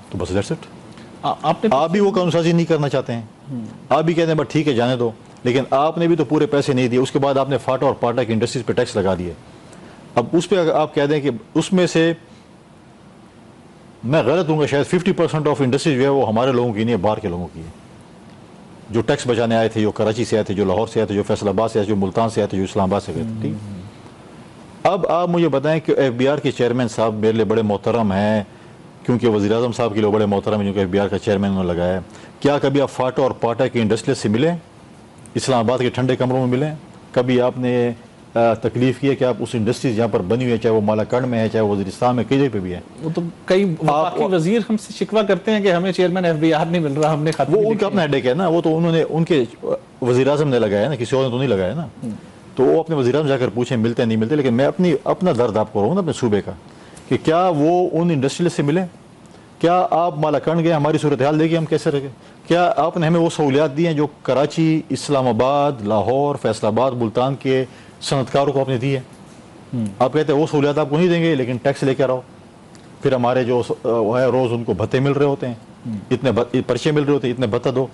تو بس دیٹس اٹ. آپ بھی وہ قانون سازی نہیں کرنا چاہتے ہیں, آپ بھی کہتے ہیں بس ٹھیک ہے جانے دو, لیکن آپ نے بھی تو پورے پیسے نہیں دیے. اس کے بعد آپ نے فاٹا اور پاٹا کی انڈسٹریز پہ ٹیکس لگا دیے. اب اس پہ آپ کہہ دیں کہ اس میں سے میں غلط ہوں گا شاید 50% آف انڈسٹریز جو ہے وہ ہمارے لوگوں کی نہیں ہے, باہر کے لوگوں کی ہے, جو ٹیکس بچانے آئے تھے, جو کراچی سے آئے تھے, جو لاہور سے آئے تھے, جو فیصل آباد سے آئے تھے, جو ملتان سے آئے تھے, جو اسلام آباد سے گئے تھے. ٹھیک. اب آپ مجھے بتائیں کہ ایف بی آر کے چیئرمین صاحب میرے لیے بڑے محترم ہیں, کیونکہ وزیر اعظم صاحب کے لیے بڑے محترم ہیں, جو کہ ایف بی آر کا چیئرمین انہوں نے لگایا ہے. کیا کبھی آپ فاٹا اور پاٹا کی انڈسٹریز سے ملیں, اسلام آباد کے ٹھنڈے کمروں میں ملیں؟ کبھی آپ نے تکلیف کی ہے کہ آپ اس انڈسٹریز جہاں پر بنی ہوئی ہے, چاہے وہ مالاکنڈ میں ہے, چاہے وہ وزیرستان میں, کہیں پہ بھی ہے؟ وہ تو کئی وفاقی وزیر ہم سے شکوہ کرتے ہیں کہ ہمیں چیئرمین ایف بی آر نہیں مل رہا, ہم نے خط. وہ ان کا اپنا ہیڈیک ہے نا, وہ تو انہوں نے ان کے وزیر اعظم نے لگایا نا, کسی اور نے تو نہیں لگایا نا. تو وہ اپنے وزیر اعظم جا کر پوچھیں ملتے نہیں ملتے. لیکن میں اپنا درد آپ کو رہوں نا اپنے صوبے کا, کہ کیا وہ ان انڈسٹریل سے ملیں؟ کیا آپ مالاکنڈ گئے, ہماری صورتحال دیکھیے ہم کیسے رہے, کیا آپ نے ہمیں وہ سہولیات دی ہیں جو کراچی, اسلام آباد, لاہور, فیصل آباد, ملتان کے صنعت کاروں کو آپ نے دی ہے؟ آپ کہتے ہیں وہ سہولیات آپ کو نہیں دیں گے, لیکن ٹیکس لے کے رہو. پھر ہمارے جو ہے روز ان کو بھتے مل رہے ہوتے ہیں, اتنے پرچے مل رہے ہوتے ہیں, اتنے بھتا دو.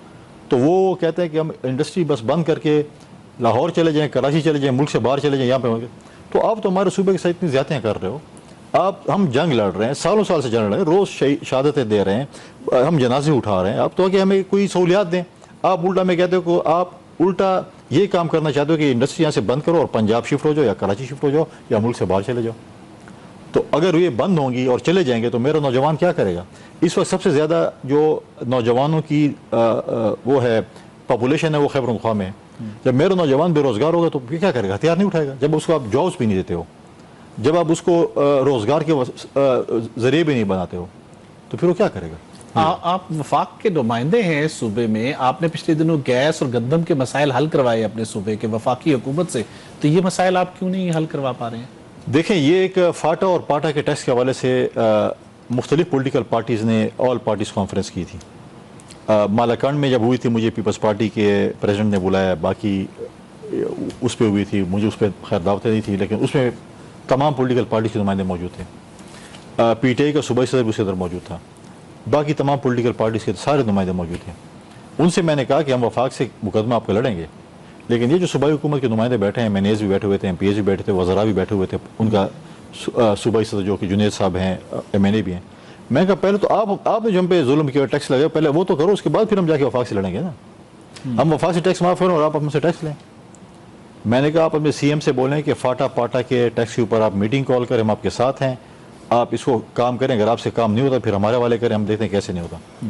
تو وہ کہتے ہیں کہ ہم انڈسٹری بس بند کر کے لاہور چلے جائیں, کراچی چلے جائیں, ملک سے باہر چلے جائیں, یہاں پہ ہوں گے. تو آپ تو ہمارے صوبے کے ساتھ اتنی زیادتیاں کر رہے ہو. ہم جنگ لڑ رہے ہیں, سالوں سال سے جنگ لڑ رہے ہیں, روز شہادتیں دے رہے ہیں, ہم جنازے اٹھا رہے ہیں. آپ تو کہ ہمیں کوئی سہولیات دیں. آپ الٹا میں کہتے ہو کہ آپ الٹا یہ کام کرنا چاہتے ہو کہ انڈسٹری یہاں سے بند کرو اور پنجاب شفٹ ہو جاؤ یا کراچی شفٹ ہو جاؤ یا ملک سے باہر چلے جاؤ. تو اگر یہ بند ہوں گی اور چلے جائیں گے تو میرا نوجوان کیا کرے گا؟ اس وقت سب سے زیادہ جو نوجوانوں کی وہ ہے پاپولیشن ہے وہ خیبر پختونخوا میں. جب میرا نوجوان بے روزگار ہوگا تو کیا کرے گا؟ ہتھیار نہیں اٹھائے گا. جب اس کو آپ جابس بھی نہیں دیتے ہو, جب آپ اس کو روزگار کے ذریعے بھی نہیں بناتے ہو, تو پھر وہ کیا کرے گا؟ آپ وفاق کے نمائندے ہیں صوبے میں, آپ نے پچھلے دنوں گیس اور گندم کے مسائل حل کروائے اپنے صوبے کے وفاقی حکومت سے, تو یہ مسائل آپ کیوں نہیں حل کروا پا رہے ہیں؟ دیکھیں, یہ ایک فاٹا اور پاٹا کے ٹیکس کے حوالے سے مختلف پولیٹیکل پارٹیز نے آل پارٹیز کانفرنس کی تھی. مالاکنڈ میں جب ہوئی تھی مجھے پیپلز پارٹی کے پریزیڈنٹ نے بلایا, باقی اس پہ ہوئی تھی, مجھے اس پہ خیر دعوتیں نہیں تھی, لیکن اس میں تمام پولیٹیکل پارٹیز کے نمائندے موجود تھے. پی ٹی آئی کا صوبائی صدر بھی اس کے اندر موجود تھا, باقی تمام پولیٹیکل پارٹیز کے سارے نمائندے موجود تھے. ان سے میں نے کہا کہ ہم وفاق سے مقدمہ آپ کو لڑیں گے, لیکن یہ جو صوبائی حکومت کے نمائندے بیٹھے ہیں, MNAs بھی بیٹھے ہوئے تھے, MPAs بھی بیٹھے تھے, وزراء بھی بیٹھے ہوئے تھے, ان کا صوبائی صدر جو کہ جنید صاحب ہیں, MNA بھی ہیں. میں نے کہا پہلے تو آپ نے جو ہم پہ ظلم کیا ٹیکس لگایا, پہلے وہ تو کرو, اس کے بعد پھر ہم جا کے وفاق سے لڑیں گے نا. ہم وفاق سے ٹیکس معاف کریں اور آپ ہم سے ٹیکس لیں. میں نے کہا آپ اپنے CM سے بولیں کہ فاٹا پاٹا کے ٹیکس کے اوپر آپ میٹنگ کال کریں, ہم آپ کے ساتھ ہیں, آپ اس کو کام کریں, اگر آپ سے کام نہیں ہوتا پھر ہمارے والے کریں, ہم دیکھتے ہیں کیسے نہیں ہوتا.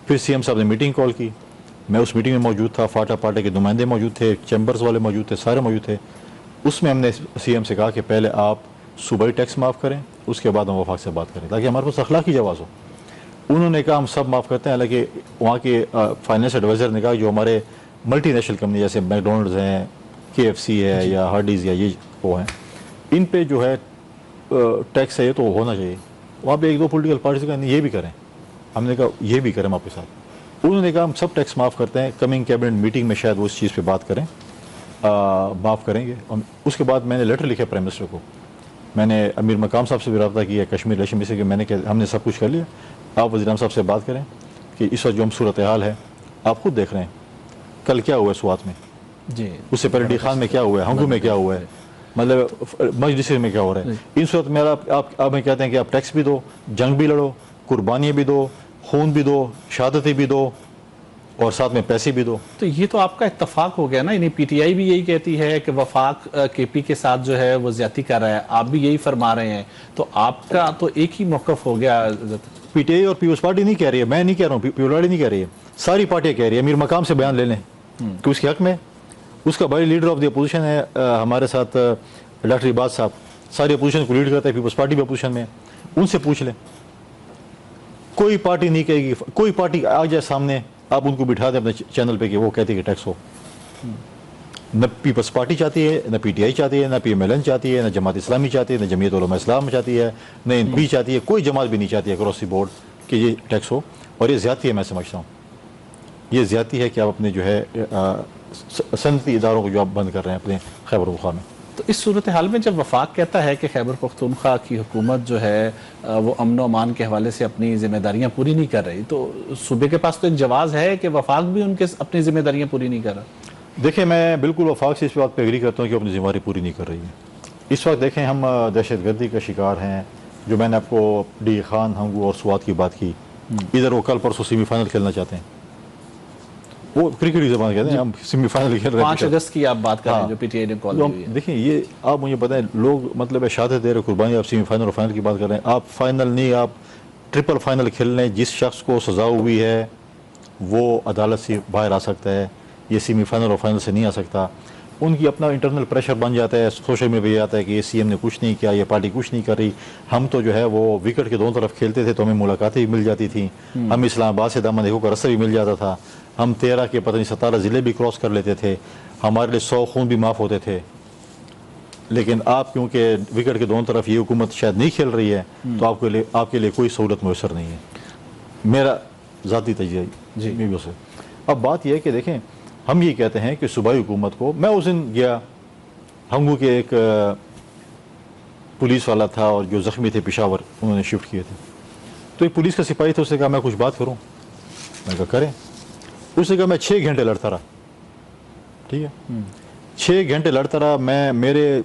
پھر CM صاحب نے میٹنگ کال کی, میں اس میٹنگ میں موجود تھا, فاٹا پاٹا کے نمائندے موجود تھے, چیمبرز والے موجود تھے, سارے موجود تھے. اس میں ہم نے CM سے کہا کہ پہلے آپ صوبائی ٹیکس معاف کریں, اس کے بعد ہم وفاق سے بات کریں تاکہ ہمارے پاس اخلاقی جواز ہو. انہوں نے کہا ہم سب معاف کرتے ہیں, حالانکہ وہاں کے فائنینس ایڈوائزر نے کہا جو ہمارے ملٹی نیشنل کمپنی جیسے میکڈونلڈز ہیں, KFC ہے یا ہارڈیز یا یہ وہ ہیں, ان پہ جو ہے ٹیکس ہے یہ تو ہونا چاہیے. وہاں پہ ایک دو پولیٹیکل پارٹیز کا یہ بھی کریں, ہم نے کہا یہ بھی کریں ہم آپ کے ساتھ. انہوں نے کہا ہم سب ٹیکس معاف کرتے ہیں, کمنگ کیبنٹ میٹنگ میں شاید وہ اس چیز پہ بات کریں, معاف کریں گے. اس کے بعد میں نے لیٹر لکھا پرائم منسٹر کو, میں نے امیر مقام صاحب سے بھی رابطہ کیا, کشمیر الیکشن سے, کہ میں نے ہم نے سب کچھ کر لیا, آپ وزیر اعظم صاحب سے بات کریں کہ اس وقت جو ہم صورتحال ہے آپ خود دیکھ رہے ہیں, کل کیا ہوا ہے سوات میں, جی اس سے پہلے ڈی خان میں کیا ہوا ہے, ہنگو میں کیا ہوا ہے, مطلب مجلس میں کیا ہو رہا ہے. ان صورت میرا آپ ہمیں کہتے ہیں کہ آپ ٹیکس بھی دو, جنگ بھی لڑو, قربانیاں بھی دو, خون بھی دو, شہادتیں بھی دو, اور ساتھ میں پیسے بھی دو. تو یہ تو آپ کا اتفاق ہو گیا نا, یعنی PTI بھی یہی کہتی ہے کہ وفاق KP کے ساتھ جو ہے وہ زیادتی کر رہا ہے, آپ بھی یہی فرما رہے ہیں, تو آپ کا تو ایک ہی موقف ہو گیا. PTI اور پیپلز پارٹی نہیں کہہ رہی ہے, میں نہیں کہہ رہا ہوں, پیپلز پارٹی نہیں کہہ رہی ہے, ساری پارٹیاں کہہ رہی ہے. امیر مقام سے بیان لے لیں کہ اس کے حق میں, اس کا بڑی لیڈر آف دی اپوزیشن ہے ہمارے ساتھ ڈاکٹر عباد صاحب, ساری اپوزیشن کو لیڈ کرتا ہے, پیپلز پارٹی بھی اپوزیشن میں, ان سے پوچھ لیں. کوئی پارٹی نہیں کہے گی, کوئی پارٹی آ جائے سامنے, آپ ان کو بٹھا دیں اپنے چینل پہ کہ وہ کہتے کہ ٹیکس ہو, نہ پیپلز پارٹی چاہتی ہے، نہ پی ٹی آئی چاہتی ہے، نہ پی ایم ایل این چاہتی ہے، نہ جماعت اسلامی چاہتی ہے، نہ جمعیت علماء اسلام چاہتی ہے، نہ این پی چاہتی ہے، کوئی جماعت بھی نہیں چاہتی ہے اکراس دی بورڈ کہ یہ ٹیکس ہو، اور یہ زیادتی ہے. میں سمجھتا ہوں یہ زیادتی ہے کہ آپ اپنے جو ہے صنعتی اداروں کو جو آپ بند کر رہے ہیں اپنے خیبر پختونخوا میں. تو اس صورتحال میں جب وفاق کہتا ہے کہ خیبر پختونخوا کی حکومت جو ہے وہ امن و امان کے حوالے سے اپنی ذمہ داریاں پوری نہیں کر رہی، تو صوبے کے پاس تو ایک جواز ہے کہ وفاق بھی ان کے اپنی ذمہ داریاں پوری نہیں کر رہا. دیکھیں میں بالکل وفاق سے اس بات پہ ایگری کرتا ہوں کہ اپنی ذمہ داری پوری نہیں کر رہی ہے. اس وقت دیکھیں ہم دہشت گردی کا شکار ہیں، جو میں نے آپ کو ڈی خان، ہنگو اور سوات کی بات کی. ادھر وہ کل پرسوں سیمی فائنل کھیلنا چاہتے ہیں، وہ کرکٹ کی زبان کہتے ہیں، ہم سیمی فائنل کھیل رہے ہیں. 5 اگست کی آپ بات کر رہے ہیں جو پی ٹی آئی نے کال کی ہے. دیکھیں یہ آپ مجھے بتائیں، لوگ مطلب ہے شہادت دے رہے قربانی، آپ سیمی فائنل اور فائنل کی بات کر رہے ہیں. آپ فائنل نہیں، آپ ٹرپل فائنل کھیل رہے ہیں. جس شخص کو سزا ہوئی ہے وہ عدالت سے باہر آ سکتا ہے، یہ سیمی فائنل اور فائنل سے نہیں آ سکتا. ان کی اپنا انٹرنل پریشر بن جاتا ہے، سوشل میڈیا پہ آتا ہے کہ یہ سی ایم نے کچھ نہیں کیا، یہ پارٹی کچھ نہیں کر رہی. ہم تو جو ہے وہ وکٹ کے دونوں طرف کھیلتے تھے تو ہمیں ملاقاتیں بھی مل جاتی تھیں، ہم اسلام آباد سے دامن دیکھو کا رستہ بھی مل جاتا تھا، ہم 13 کے پتہ نہیں 17 ضلع بھی کراس کر لیتے تھے، ہمارے لیے 100 خون بھی معاف ہوتے تھے. لیکن آپ کیونکہ وکٹ کے دونوں طرف یہ حکومت شاید نہیں کھیل رہی ہے تو آپ کے لیے کوئی سہولت میسر نہیں ہے. میرا ذاتی تجزیہ جی سے. اب بات یہ ہے کہ دیکھیں ہم یہ کہتے ہیں کہ صوبائی حکومت کو، میں اس دن گیا ہنگو کے ایک پولیس والا تھا اور جو زخمی تھے پشاور، انہوں نے شفٹ کیے تھے، تو ایک پولیس کا سپاہی تھا، اس نے کہا میں کچھ بات کروں. میں کہا کریں. اس نے کہا میں 6 گھنٹے لڑتا رہا. ٹھیک ہے، 6 گھنٹے لڑتا رہا. میں میرے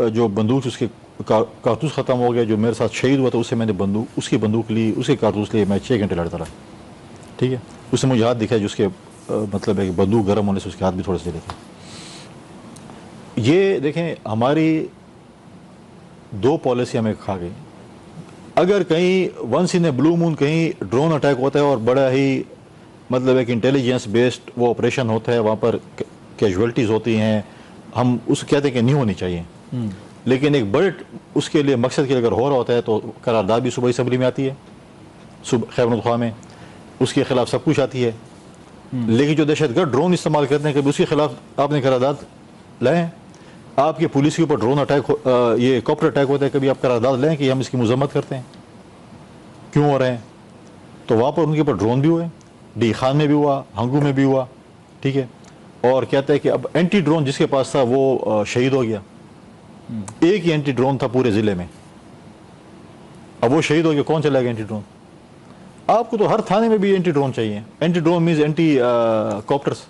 جو بندوق اس کے کارتوس ختم ہو گیا، جو میرے ساتھ شہید ہوا تھا اس سے میں نے اس کی بندوق لی، اس کے کارتوس لیے. میں 6 گھنٹے لڑتا رہا. ٹھیک ہے، اس نے مجھے ہاتھ دکھایا جو اس کے مطلب ہے کہ بندوق گرم ہونے سے اس کے ہاتھ بھی تھوڑے سے چلے تھے. یہ دیکھیں ہماری 2 پالیسی ہمیں کھا گئی. اگر کہیں ونس ان اے بلو مون کہیں ڈرون اٹیک ہوتا ہے اور بڑا ہی مطلب ایک انٹیلیجنس بیسڈ وہ آپریشن ہوتا ہے، وہاں پر کیجویلٹیز ہوتی ہیں، ہم اس کہتے ہیں کہ نہیں ہونی چاہیے. لیکن ایک بڑے اس کے لیے مقصد کے لیے اگر ہو رہا ہوتا ہے تو قرارداد بھی صوبائی اسمبلی میں آتی ہے، خیبر پختونخوا میں اس کے خلاف سب کچھ آتی ہے. لیکن جو دہشت گرد ڈرون استعمال کرتے ہیں کبھی اس کے خلاف آپ نے قرارداد لائیں. آپ کے پولیس کے اوپر ڈرون اٹیک یہ کاپٹر اٹیک ہوتا ہے، کبھی آپ قرارداد لیں کہ ہم اس کی مذمت کرتے ہیں، کیوں ہو رہے ہیں. تو وہاں پر ان کے اوپر ڈرون بھی ہوئے، ڈی خان میں بھی ہوا، ہنگو میں بھی ہوا. ٹھیک ہے، اور کہتا ہے کہ اب اینٹی ڈرون جس کے پاس تھا وہ شہید ہو گیا. ایک ہی اینٹی ڈرون تھا پورے ضلع میں، اب وہ شہید ہو گیا، کون چلائے گا اینٹی ڈرون؟ آپ کو تو ہر تھانے میں بھی اینٹی ڈرون چاہیے. Anti drone means anti copters.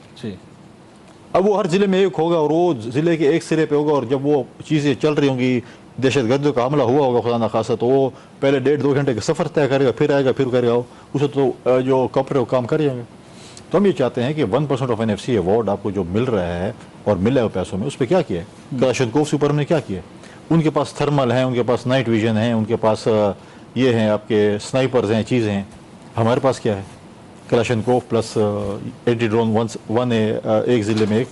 اب وہ ہر ضلع میں ایک ہوگا اور وہ ضلع کے ایک سرے پہ ہوگا، اور جب وہ چیزیں چل رہی ہوں گی، دہشت گردوں کا حملہ ہوا ہوگا خدا نخواستہ، تو وہ پہلے 1.5-2 گھنٹے کا سفر طے کرے گا، پھر آئے گا، پھر کرے گا اسے تو جو کاپٹر وہ کام کر جائیں گے. تو ہم یہ چاہتے ہیں کہ 1% آف NFC ایوارڈ آپ کو جو مل رہا ہے اور مل رہا ہے پیسوں میں، اس پہ کیا کیا ہے؟ کلاشنکوف سے اوپر ہم نے کیا کیا ہے؟ ان کے پاس تھرمل ہیں، ان کے پاس نائٹ ویژن ہیں، ان کے پاس یہ ہیں آپ کے سنائپرز ہیں، چیزیں ہیں. ہمارے پاس کیا ہے؟ Kalashnikov plus anti drone one ہے ایک ضلع میں ایک.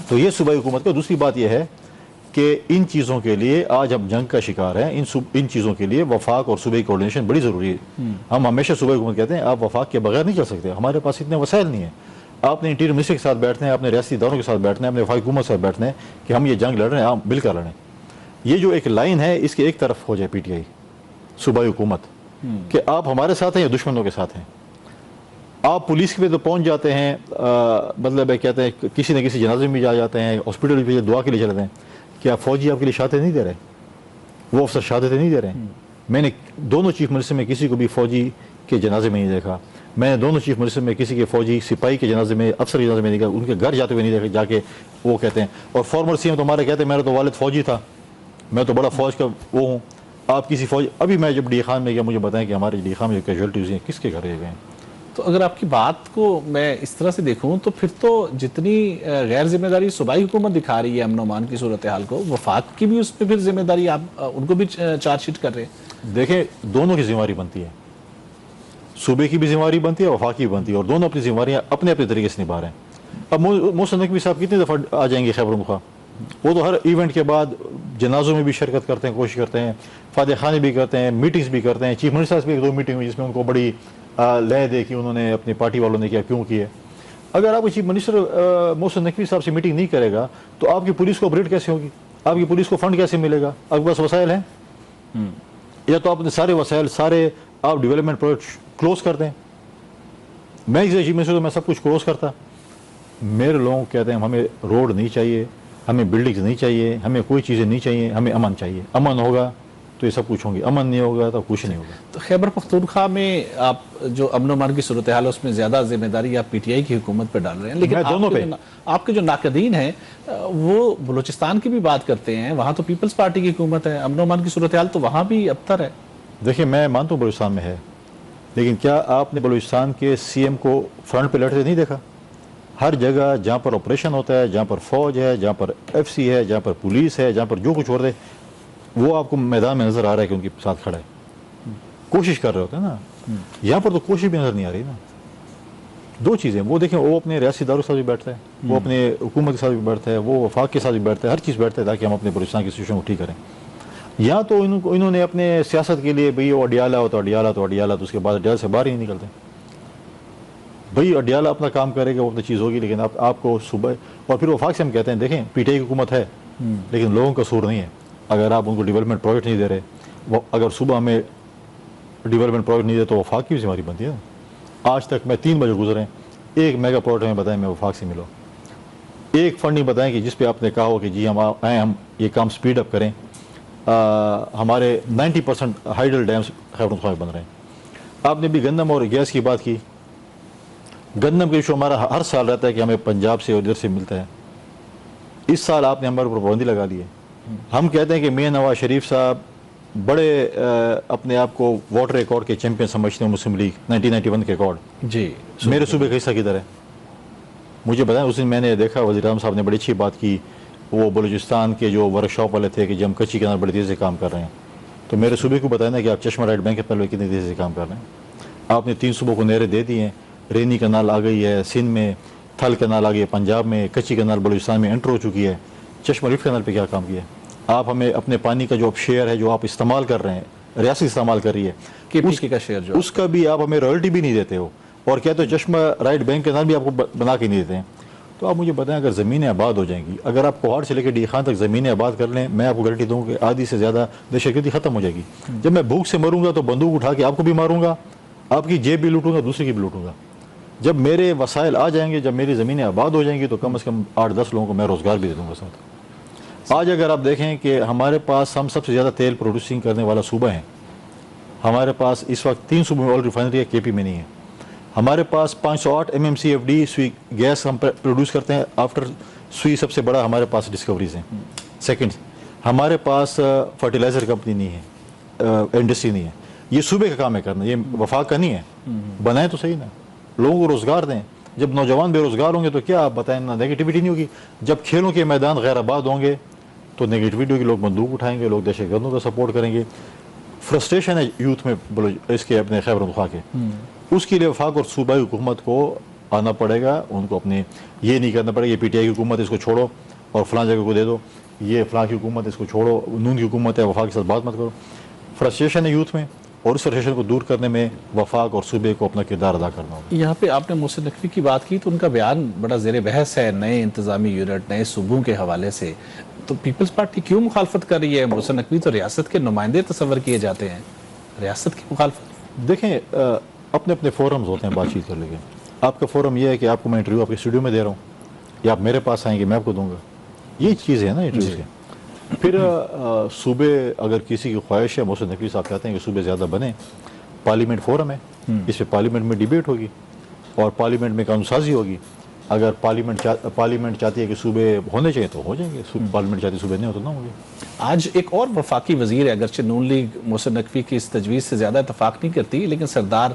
تو یہ صوبائی حکومت کا. دوسری بات یہ ہے کہ ان چیزوں کے لیے آج ہم جنگ کا شکار ہیں. ان چیزوں کے لیے وفاق اور صوبائی کوارڈینیشن بڑی ضروری ہے. ہم ہمیشہ صوبائی حکومت کہتے ہیں آپ وفاق کے بغیر نہیں چل سکتے، ہمارے پاس اتنے وسائل نہیں ہیں. آپ نے انٹیریئر منسٹر کے ساتھ بیٹھنا ہے، اپنے ریاستی اداروں کے ساتھ بیٹھنا ہے، اپنے وفاقی حکومت کے ساتھ بیٹھنا ہے کہ ہم یہ جنگ لڑ رہے ہیں، آپ مل کر لڑیں. یہ جو ایک لائن ہے اس کے ایک طرف ہو جائے پی ٹی آئی صوبائی حکومت کہ آپ ہمارے ساتھ ہیں یا دشمنوں کے ساتھ ہیں. آپ پولیس کے پہ تو پہنچ جاتے ہیں، مطلب ہے کہتے ہیں کسی نہ کسی جنازے میں بھی جاتے ہیں، ہاسپٹل بھی دعا کے لیے چلتے ہیں. کیا فوجی آپ کے لیے شہادتیں نہیں دے رہے؟ وہ افسر شہادتیں نہیں دے رہے ہیں؟ میں نے دونوں چیف منسٹر میں کسی کو بھی فوجی کے جنازے میں نہیں دیکھا. میں نے دونوں چیف منسٹر میں کسی کے فوجی سپاہی کے جنازے میں، افسر کے جنازے میں نہیں دیکھا. ان کے گھر جاتے ہوئے نہیں دیکھا جا کے وہ کہتے ہیں. اور فارمر سی ایم تو ہمارے کہتے ہیں میرا تو والد فوجی تھا، میں تو بڑا فوج کا وہ ہوں. آپ کسی فوج، ابھی میں جب ڈی خان میں گیا مجھے بتائیں کہ ہمارے ڈی خان میں جو کیجویلٹیز ہیں کس کے گھر گئے ہیں. تو اگر آپ کی بات کو میں اس طرح سے دیکھوں تو پھر تو جتنی غیر ذمہ داری صوبائی حکومت دکھا رہی ہے امن و امان کی صورتحال کو، وفاق کی بھی اس پہ پھر ذمہ داری آپ ان کو بھی چارج شیٹ کر رہے ہیں. دیکھیں دونوں کی ذمہ داری بنتی ہے، صوبے کی بھی ذمہ داری بنتی ہے، وفاق کی بھی بنتی ہے، اور دونوں اپنی ذمہ داریاں اپنے اپنے طریقے سے نبھا رہے ہیں. اب محسن نقوی صاحب کتنی دفعہ آ جائیں گے خیبر پختونخوا؟ وہ تو ہر ایونٹ کے بعد جنازوں میں بھی شرکت کرتے ہیں، کوشش کرتے ہیں، فاتح خانے بھی کرتے ہیں، میٹنگز بھی کرتے ہیں. چیف منسٹر سے بھی 2 میٹنگ ہوئی جس میں ان کو بڑی لے دے کہ انہوں نے اپنی پارٹی والوں نے کیا، کیوں کیے. اگر آپ چیف منسٹر محسن نقوی صاحب سے میٹنگ نہیں کرے گا تو آپ کی پولیس کو آپریٹ کیسے ہوگی؟ آپ کی پولیس کو فنڈ کیسے ملے گا؟ آپ کے پاس وسائل ہیں؟ یا تو آپ نے سارے وسائل سارے آپ ڈیولپمنٹ پروجیکٹ کلوز کر دیں. میں اس چیف منسٹر میں سب کچھ کلوز کرتا. میرے لوگ کہتے ہیں ہمیں روڈ نہیں چاہیے, ہمیں بلڈنگز نہیں چاہیے, ہمیں کوئی چیزیں نہیں چاہیے, ہمیں امن چاہیے. امن ہوگا تو یہ سب کچھ ہوں گی, امن نہیں ہوگا تو کچھ نہیں ہوگا. تو خیبر پختونخوا میں آپ جو امن و امان کی صورتحال ہے اس میں زیادہ ذمہ داری آپ پی ٹی آئی کی حکومت پہ ڈال رہے ہیں, لیکن آپ کے جو ناقدین ہیں وہ بلوچستان کی بھی بات کرتے ہیں, وہاں تو پیپلز پارٹی کی حکومت ہے, امن و امان کی صورتحال تو وہاں بھی ابتر ہے. دیکھیں میں مانتا ہوں بلوچستان میں ہے, لیکن کیا آپ نے بلوچستان کے سی ایم کو فرنٹ پہ لڑتے نہیں دیکھا؟ ہر جگہ جہاں پر آپریشن ہوتا ہے, جہاں پر فوج ہے, جہاں پر ایف سی ہے, جہاں پر پولیس ہے, جہاں پر جو کچھ ہو رہا ہے وہ آپ کو میدان میں نظر آ رہا ہے کہ ان کے ساتھ کھڑا ہے, کوشش کر رہے ہوتے ہیں نا. یہاں پر تو کوشش بھی نظر نہیں آ رہی نا. دو چیزیں, وہ دیکھیں وہ اپنے ریاستی اداروں کے ساتھ بھی بیٹھتا ہے, وہ اپنے حکومت کے ساتھ بھی بیٹھتا ہے, وہ وفاق کے ساتھ بھی بیٹھتا ہے, ہر چیز بیٹھتا ہے تاکہ ہم اپنے بلوچستان کی سچویشن کو ٹھیک کریں. یہاں تو انہوں نے اپنے سیاست کے لیے بھئی وہ اڈیالہ ہو تو اڈیالہ تو اڈیالہ, تو اس کے بعد اڈیالہ سے باہر ہی نہیں نکلتے. بھئی اڈیالہ اپنا کام کرے گا, وہ اپنی چیز ہوگی, لیکن آپ کو صبح اور پھر وفاق سے ہم کہتے ہیں دیکھیں پی ٹی آئی کی حکومت ہے لیکن لوگوں کا سور نہیں ہے. اگر آپ ان کو ڈیولپمنٹ پروجیکٹ نہیں دے رہے, وہ اگر صبح ہمیں ڈیولپمنٹ پروجیکٹ نہیں دے تو وفاق کی بھی ذمہ داری بنتی ہے. آج تک میں 3 بجے گزرے, ایک میگا پروجیکٹ ہمیں بتائیں میں وفاق سے ملو, ایک فنڈ نہیں بتائیں کہ جس پہ آپ نے کہا ہو کہ جی ہم آئیں, ہم یہ کام سپیڈ اپ کریں. ہمارے 90% ہائیڈل ڈیمز خیبر پختونخوا میں بن رہے ہیں. آپ نے بھی گندم اور گیس کی بات کی. گندم کا ایشو ہمارا ہر سال رہتا ہے کہ ہمیں پنجاب سے اور ادھر سے ملتا ہے. اس سال آپ نے ہمارے اوپر پابندی لگا دی ہے. ہم کہتے ہیں کہ میاں نواز شریف صاحب بڑے اپنے آپ کو واٹر ریکارڈ کے چیمپئن سمجھتے ہیں, مسلم لیگ 1991 کے ریکارڈ. جی میرے صوبے کا حصہ کدھر ہے مجھے بتائیں. اس دن میں نے دیکھا وزیر اعظم صاحب نے بڑی اچھی بات کی, وہ بلوچستان کے جو ورک شاپ والے تھے کہ جب ہم کچی کنال بڑی تیزی سے کام کر رہے ہیں, تو میرے صوبے کو بتائیں کہ آپ چشمہ رائٹ بینک کے پہلے کتنی تیزی سے کام کر رہے ہیں. آپ نے 3 صوبوں کو نہریں دے دی ہیں, رینی کنال آ گئی ہے سندھ میں, تھل کنال آ گئی ہے پنجاب میں, کچی کنال بلوچستان میں انٹر ہو چکی ہے. چشمہ ریف کنال پہ کیا کام کیا ہے آپ؟ ہمیں اپنے پانی کا جو شیئر ہے جو آپ استعمال کر رہے ہیں, ریاست استعمال کر رہی ہے, اس کا بھی آپ ہمیں رائلٹی بھی نہیں دیتے ہو, اور کہتے ہو چشمہ رائٹ بینک کنال بھی آپ کو بنا کے نہیں دیتے ہیں. تو آپ مجھے بتائیں اگر زمینیں آباد ہو جائیں گی, اگر آپ کوہاڑ سے لے کے ڈی خان تک زمینیں آباد کر لیں, میں آپ کو گارنٹی دوں کہ آدھی سے زیادہ دہشت گردی ختم ہو جائے گی. جب میں بھوک سے مروں گا تو بندوق اٹھا کے آپ کو بھی ماروں گا, آپ کی جیب بھی لوٹوں گا, دوسرے کی بھی لوٹوں گا. جب میرے وسائل آ جائیں گے, جب میری زمینیں آباد ہو جائیں گی, تو کم از کم 8-10 لوگوں کو میں روزگار بھی دے دوں گا ساتھ. آج اگر آپ دیکھیں کہ ہمارے پاس ہم سب سے زیادہ تیل پروڈیوسنگ کرنے والا صوبہ ہیں. ہمارے پاس اس وقت 3 صوبوں میں آئل ریفائنری ہے, کے پی میں نہیں ہے. ہمارے پاس 508 MMCFD سوئی گیس ہم پروڈیوس کرتے ہیں, آفٹر سوئی سب سے بڑا ہمارے پاس ڈسکوریز ہیں. سیکنڈ, ہمارے پاس فرٹیلائزر کمپنی نہیں ہے, انڈسٹری نہیں ہے. یہ صوبے کا کام ہے کرنا, یہ وفاق کا نہیں ہے. بنائیں تو صحیح نا, لوگوں کو روزگار دیں. جب نوجوان بے روزگار ہوں گے تو کیا آپ بتائیں نا, نیگیٹیوٹی نہیں ہوگی. جب کھیلوں کے میدان غیر آباد ہوں گے تو نیگیٹیوٹی ہوگی, لوگ بندوق اٹھائیں گے, لوگ دہشت گردوں کا سپورٹ کریں گے. فرسٹریشن ہے یوتھ میں اس کے اپنے خیبر پختونخوا کے, اس کے لیے وفاق اور صوبائی حکومت کو آنا پڑے گا. ان کو اپنے یہ نہیں کرنا پڑے گا یہ پی ٹی آئی کی حکومت اس کو چھوڑو اور فلاں جگہ کو دے دو, یہ فلاں کی حکومت اس کو چھوڑو, نون کی حکومت ہے وفاق کے ساتھ بات مت کرو. فرسٹریشن ہے یوتھ میں, اور اس فرسٹریشن کو دور کرنے میں وفاق اور صوبے کو اپنا کردار ادا کرنا ہوگا. یہاں پہ آپ نے محسن نقوی کی بات کی تو ان کا بیان بڑا زیر بحث ہے, نئے انتظامی یونٹ نئے صوبوں کے حوالے سے. تو پیپلز پارٹی کیوں مخالفت کر رہی ہے؟ محسن نقوی تو ریاست کے نمائندے تصور کیے جاتے ہیں, ریاست کی مخالفت. دیکھیں اپنے اپنے فورمز ہوتے ہیں بات چیت کرنے کے. آپ کا فورم یہ ہے کہ آپ کو میں انٹرویو آپ کے اسٹوڈیو میں دے رہا ہوں, یا آپ میرے پاس آئیں گے میں آپ کو دوں گا, یہ چیز ہے نا انٹرویو کے. پھر صوبے اگر کسی کی خواہش ہے, محسن نقوی صاحب کہتے ہیں کہ صوبے زیادہ بنیں, پارلیمنٹ فورم ہے, اس پہ پارلیمنٹ میں ڈیبیٹ ہوگی اور پارلیمنٹ میں قانون سازی ہوگی. اگر پارلیمنٹ چاہتی ہے کہ صوبے ہونے چاہیے تو ہو جائیں گے, پارلیمنٹ چاہتی ہے صوبے نہیں ہو تو نہ ہوں گے. آج ایک اور وفاقی وزیر ہے, اگرچہ نون لیگ محسن نقوی کی اس تجویز سے زیادہ اتفاق نہیں کرتی, لیکن سردار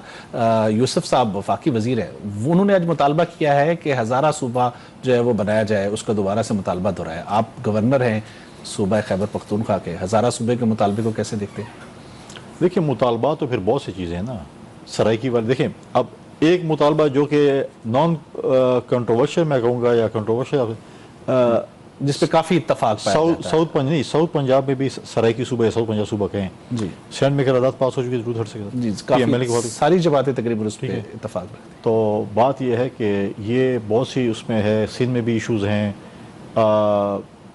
یوسف صاحب وفاقی وزیر ہے. انہوں نے آج مطالبہ کیا ہے کہ ہزارہ صوبہ جو ہے وہ بنایا جائے, اس کا دوبارہ سے مطالبہ دہرایا. آپ گورنر ہیں صوبہ خیبر پختونخوا کے, ہزارہ صوبے کے مطالبے کو کیسے دیکھتے ہیں؟ دیکھیں مطالبات تو پھر بہت سی چیزیں ہیں نا, سرائکی والے. دیکھیں اب ایک مطالبہ جو کہ نان کنٹروورشل میں کہوں گا, یا کنٹروورشل جس پہ کافی اتفاق پایا جاتا ہے. ساؤتھ پنجاب میں بھی سرائکی صوبہ یا ساؤتھ پنجاب صوبہ کہیں جی سینٹ میں قرارداد پاس ہو چکی ہے ضرور ہٹ سکتا جی کافی ساری جماعتیں تقریباً اس پہ اتفاق رکھتی ہیں. تو بات یہ ہے کہ یہ بہت سی اس میں ہے. سندھ میں بھی ایشوز ہیں,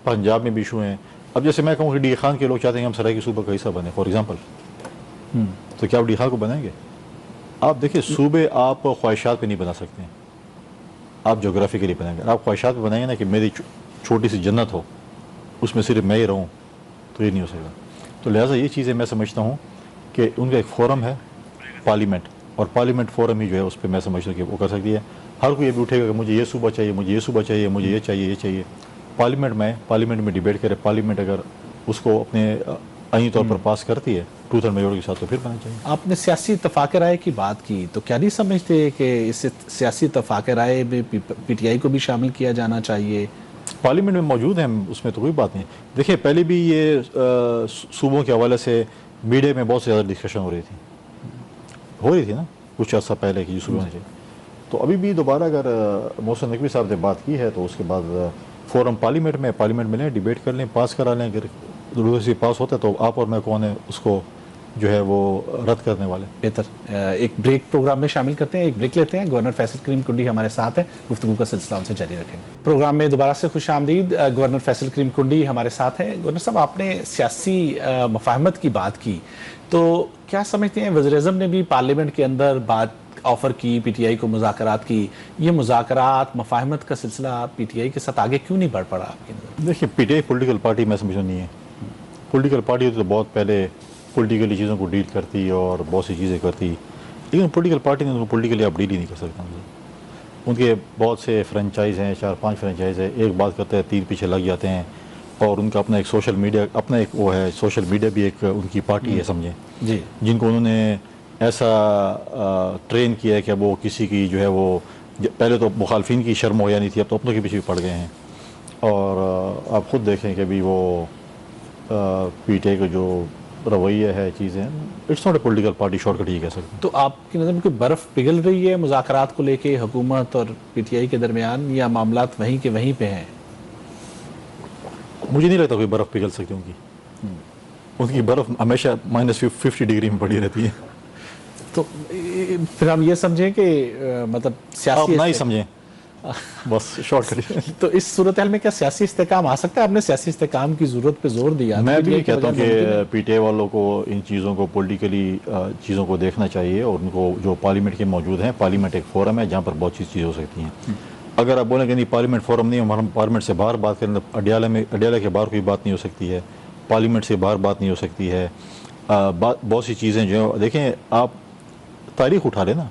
پنجاب میں بھی ایشو ہیں. اب جیسے میں کہوں کہ ڈی خان کے لوگ چاہتے ہیں کہ ہم سرائکی صوبہ کا حصہ بنیں فار ایگزامپل, تو کیا آپ ڈی خان کو بنائیں گے؟ آپ دیکھیں صوبے آپ خواہشات پہ نہیں بنا سکتے ہیں, آپ جغرافی کے لیے بنائیں گے. آپ خواہشات پہ بنائیں گے نا کہ میری چھوٹی سی جنت ہو, اس میں صرف میں ہی رہوں, تو یہ نہیں ہو سکتا. تو لہٰذا یہ چیزیں میں سمجھتا ہوں کہ ان کا ایک فورم ہے پارلیمنٹ, اور پارلیمنٹ فورم ہی جو ہے اس پہ میں سمجھتا ہوں کہ وہ کر سکتی ہے. ہر کوئی یہ بھی اٹھے گا کہ مجھے یہ صوبہ چاہیے, مجھے یہ صوبہ چاہیے, مجھے یہ چاہیے, یہ چاہیے. پارلیمنٹ میں ڈیبیٹ کرے, پارلیمنٹ اگر اس کو اپنے آئینی طور پر پاس کرتی ہے ٹروتھ اینڈ میجورٹی کے ساتھ, تو پھر بننا چاہیے. آپ نے سیاسی اتفاق رائے کی بات کی, تو کیا نہیں سمجھتے کہ اس سیاسی اتفاق رائے میں پی ٹی آئی کو بھی شامل کیا جانا چاہیے؟ پارلیمنٹ میں موجود ہیں, اس میں تو کوئی بات نہیں. دیکھیں پہلے بھی یہ صوبوں کے حوالے سے میڈیا میں بہت زیادہ ڈسکشن ہو رہی تھی نا کچھ عرصہ پہلے کی صوبوں سے. تو ابھی بھی دوبارہ اگر محسن نقوی صاحب نے بات کی ہے تو اس کے بعد فورم پارلیمنٹ میں لیں, ڈیبیٹ کر لیں, پاس کرا لیں. اگر ضرورت سے پاس ہوتا ہے تو آپ اور میں کون ہے اس کو جو ہے وہ رد کرنے والے. بہتر, ایک بریک پروگرام میں شامل کرتے ہیں, ایک بریک لیتے ہیں. گورنر فیصل کریم کنڈی ہمارے ساتھ ہیں, گفتگو کا سلسلہ ان سے جاری رکھیں گے. پروگرام میں دوبارہ سے خوش آمدید. گورنر فیصل کریم کنڈی ہمارے ساتھ ہیں. گورنر صاحب, آپ نے سیاسی مفاہمت کی بات کی, تو کیا سمجھتے ہیں وزیر اعظم نے بھی پارلیمنٹ کے اندر بات آفر کی پی ٹی آئی کو, مذاکرات کی, یہ مذاکرات مفاہمت کا سلسلہ پی ٹی آئی کے ساتھ آگے کیوں نہیں بڑھ پڑا آپ کی نظر؟ دیکھیے P T I political party میں سمجھو نہیں ہے. پولیٹیکل پارٹی ہوتی تو بہت پہلے پولیٹیکلی چیزوں کو ڈیل کرتی اور بہت سی چیزیں کرتی, لیکن پولیٹیکل پارٹی نے ان کو پولیٹیکلی آپ ڈیل ہی نہیں کر سکتا. ان کے بہت سے فرنچائز ہیں, 4-5 فرنچائز ہیں, ایک بات کرتے ہیں 3 پیچھے لگ جاتے ہیں. اور ان کا اپنا ایک سوشل میڈیا, اپنا ایک وہ ہے, سوشل میڈیا بھی ایک ان کی پارٹی ہے سمجھیں, جی, جن کو انہوں نے ایسا ٹرین کیا ہے کہ وہ کسی کی جو ہے وہ پہلے تو مخالفین کی شرم ہو یا نہیں تھی, اب تو اپنوں کے پیچھے بھی پڑ گئے ہیں. اور آپ خود دیکھیں کہ ابھی وہ پی ٹی آئی کا جو رویہ ہے, چیزیں, it's not a political party, short cut یہ کہہ سکتے ہیں. تو آپ کی نظر میں کوئی برف پگھل رہی ہے مذاکرات کو لے کے حکومت اور پی ٹی آئی کے درمیان, یا معاملات وہیں کے وہیں پہ ہیں؟ مجھے نہیں لگتا کوئی برف پگھل سکتی ان کی برف ہمیشہ -50 ڈگری میں پڑی رہتی ہے. تو پھر ہم یہ سمجھیں کہ مطلب آپ سیاسی نہ ہی سمجھیں, بس شارٹ کٹ. تو اس صورتحال میں کیا سیاسی استحکام آ سکتا ہے؟ آپ نے سیاسی استحکام کی ضرورت پہ زور دیا. میں بھی کہتا ہوں کہ پی ٹی آئی والوں کو ان چیزوں کو, پولیٹیکلی چیزوں کو دیکھنا چاہیے, اور ان کو جو پارلیمنٹ کے موجود ہیں, پارلیمنٹ ایک فورم ہے جہاں پر بہت سی چیزیں ہو سکتی ہیں. اگر آپ بولیں کہ نہیں پارلیمنٹ فورم نہیں, ہم پارلیمنٹ سے باہر بات کریں, اڈیالہ کے باہر کوئی بات نہیں ہو سکتی ہے, پارلیمنٹ سے باہر بات نہیں ہو سکتی ہے. بہت سی چیزیں جو دیکھیں, آپ تاریخ اٹھا لیں نا,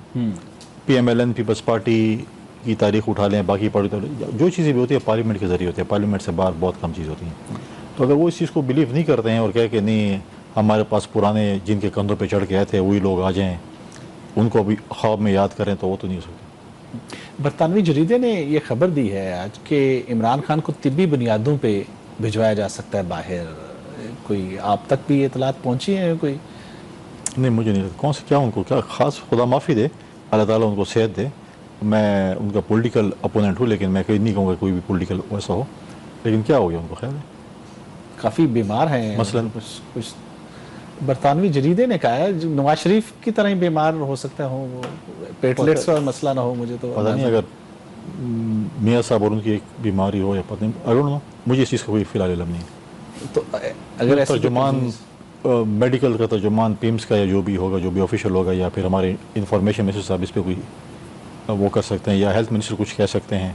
P M L N Peoples Party کی تاریخ اٹھا لیں, باقی پارٹی, جو چیزیں بھی ہوتی ہیں پارلیمنٹ کے ذریعے ہوتی ہیں, پارلیمنٹ سے باہر بہت کم چیز ہوتی ہیں. تو اگر وہ اس چیز کو بلیو نہیں کرتے ہیں اور کہہ کہ نہیں ہمارے پاس پرانے جن کے کندھوں پہ چڑھ کے آئے تھے وہی لوگ آ جائیں, ان کو ابھی خواب میں یاد کریں, تو وہ تو نہیں ہو سکتا. برطانوی جریدے نے یہ خبر دی ہے آج کہ عمران خان کو طبی بنیادوں پہ بھجوایا جا سکتا ہے باہر. کوئی آپ تک بھی اطلاعات پہنچی ہیں کوئی؟ نہیں, مجھے نہیں لگتا. کون سے کیا ان کو کیا خاص, خدا معافی دے, اللہ تعالیٰ ان کو صحت دے. میں ان کا پولیٹیکل اپوننٹ ہوں, لیکن میں کوئی نہیں کہوں گا کوئی بھی پولیٹیکل ویسا ہو, لیکن کیا ہو گیا ان کو خیال ہے. کافی بیمار ہیں مثلاً کچھ برطانوی جریدے نے کہا ہے نواز شریف کی طرح ہی بیمار ہو سکتا ہو, وہ پیٹلیٹس کا مسئلہ نہ ہو. مجھے تو پتہ نہیں اگر میاں صاحب اور ان کی ایک بیماری ہو یا پتہ نہیں, I don't know, مجھے اس چیز کا کوئی فی الحال علم نہیں. تو اگر ترجمان میڈیکل کا ترجمان پیمس کا یا جو بھی ہوگا, جو بھی آفیشیل ہوگا, یا پھر ہمارے انفارمیشن منسٹر صاحب اس پہ کوئی وہ کر سکتے ہیں, یا ہیلتھ منسٹر کچھ کہہ سکتے ہیں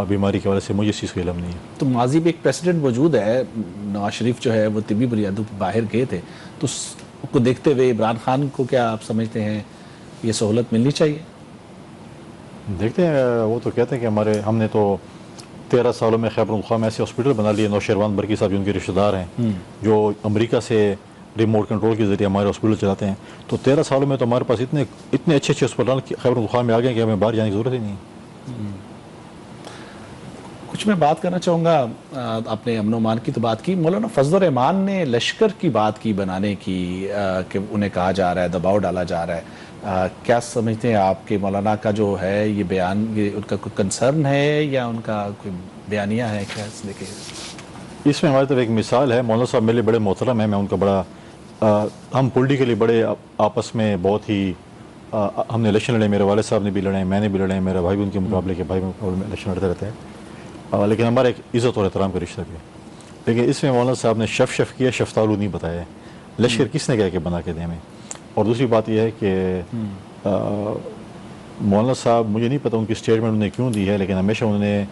بیماری کی وجہ سے, مجھے اس چیز کا علم نہیں ہے. تو ماضی میں ایک پریسیڈنٹ موجود ہے, نواز شریف جو ہے وہ طبی بنیادوں پر باہر گئے تھے, تو اس کو دیکھتے ہوئے عمران خان کو کیا آپ سمجھتے ہیں یہ سہولت ملنی چاہیے؟ دیکھتے ہیں, وہ تو کہتے ہیں کہ ہم نے تو 13 سالوں میں خیبر پختونخوا میں ایسے ہاسپٹل بنا لیے. نوشیروان برقی صاحب جو ان کے رشتہ دار ہیں, جو امریکہ سے ریموٹ کنٹرول کے ذریعے ہمارے ہاسپٹل چلاتے ہیں, تو 13 سالوں میں تو ہمارے پاس اتنے اچھے ہاسپٹل خیبر پختونخوا میں آ گئے کہ ہمیں باہر جانے کی ضرورت ہی نہیں ہے. کچھ میں بات کرنا چاہوں گا، آپ نے امن و امان کی تو بات کی، مولانا فضل الرحمان نے لشکر کی بات کی بنانے کی، کہ انہیں کہا جا رہا ہے، دباؤ ڈالا جا رہا ہے، کیا سمجھتے ہیں آپ کہ مولانا کا جو ہے یہ بیان، یہ ان کا کوئی کنسرن ہے یا ان کا کوئی بیانیہ ہے کیا اس لے کے؟ اس میں ہماری طرف ایک مثال ہے، مولانا صاحب میرے بڑے محترم ہیں، میں ان کا بڑا ہم پولیٹیکلی بڑے آپس میں بہت ہی ہم نے الیکشن لڑے، میرے والد صاحب نے بھی لڑے، میں نے بھی لڑے، میرا بھائی بھی ان کے مقابلے کے بھائی مقابلے میں الیکشن لڑتے رہتے ہیں، لیکن ہمارا ایک عزت اور احترام کا رشتہ بھی ہے۔ لیکن اس میں مولانا صاحب نے شف کیا، شفتالو نہیں بتایا ہے، لشکر کس نے کہا کہ بنا کے دیں ہمیں۔ اور دوسری بات یہ ہے کہ مولانا صاحب، مجھے نہیں پتہ ان کی اسٹیٹمنٹ انہوں نے کیوں دی ہے، لیکن ہمیشہ انہوں نے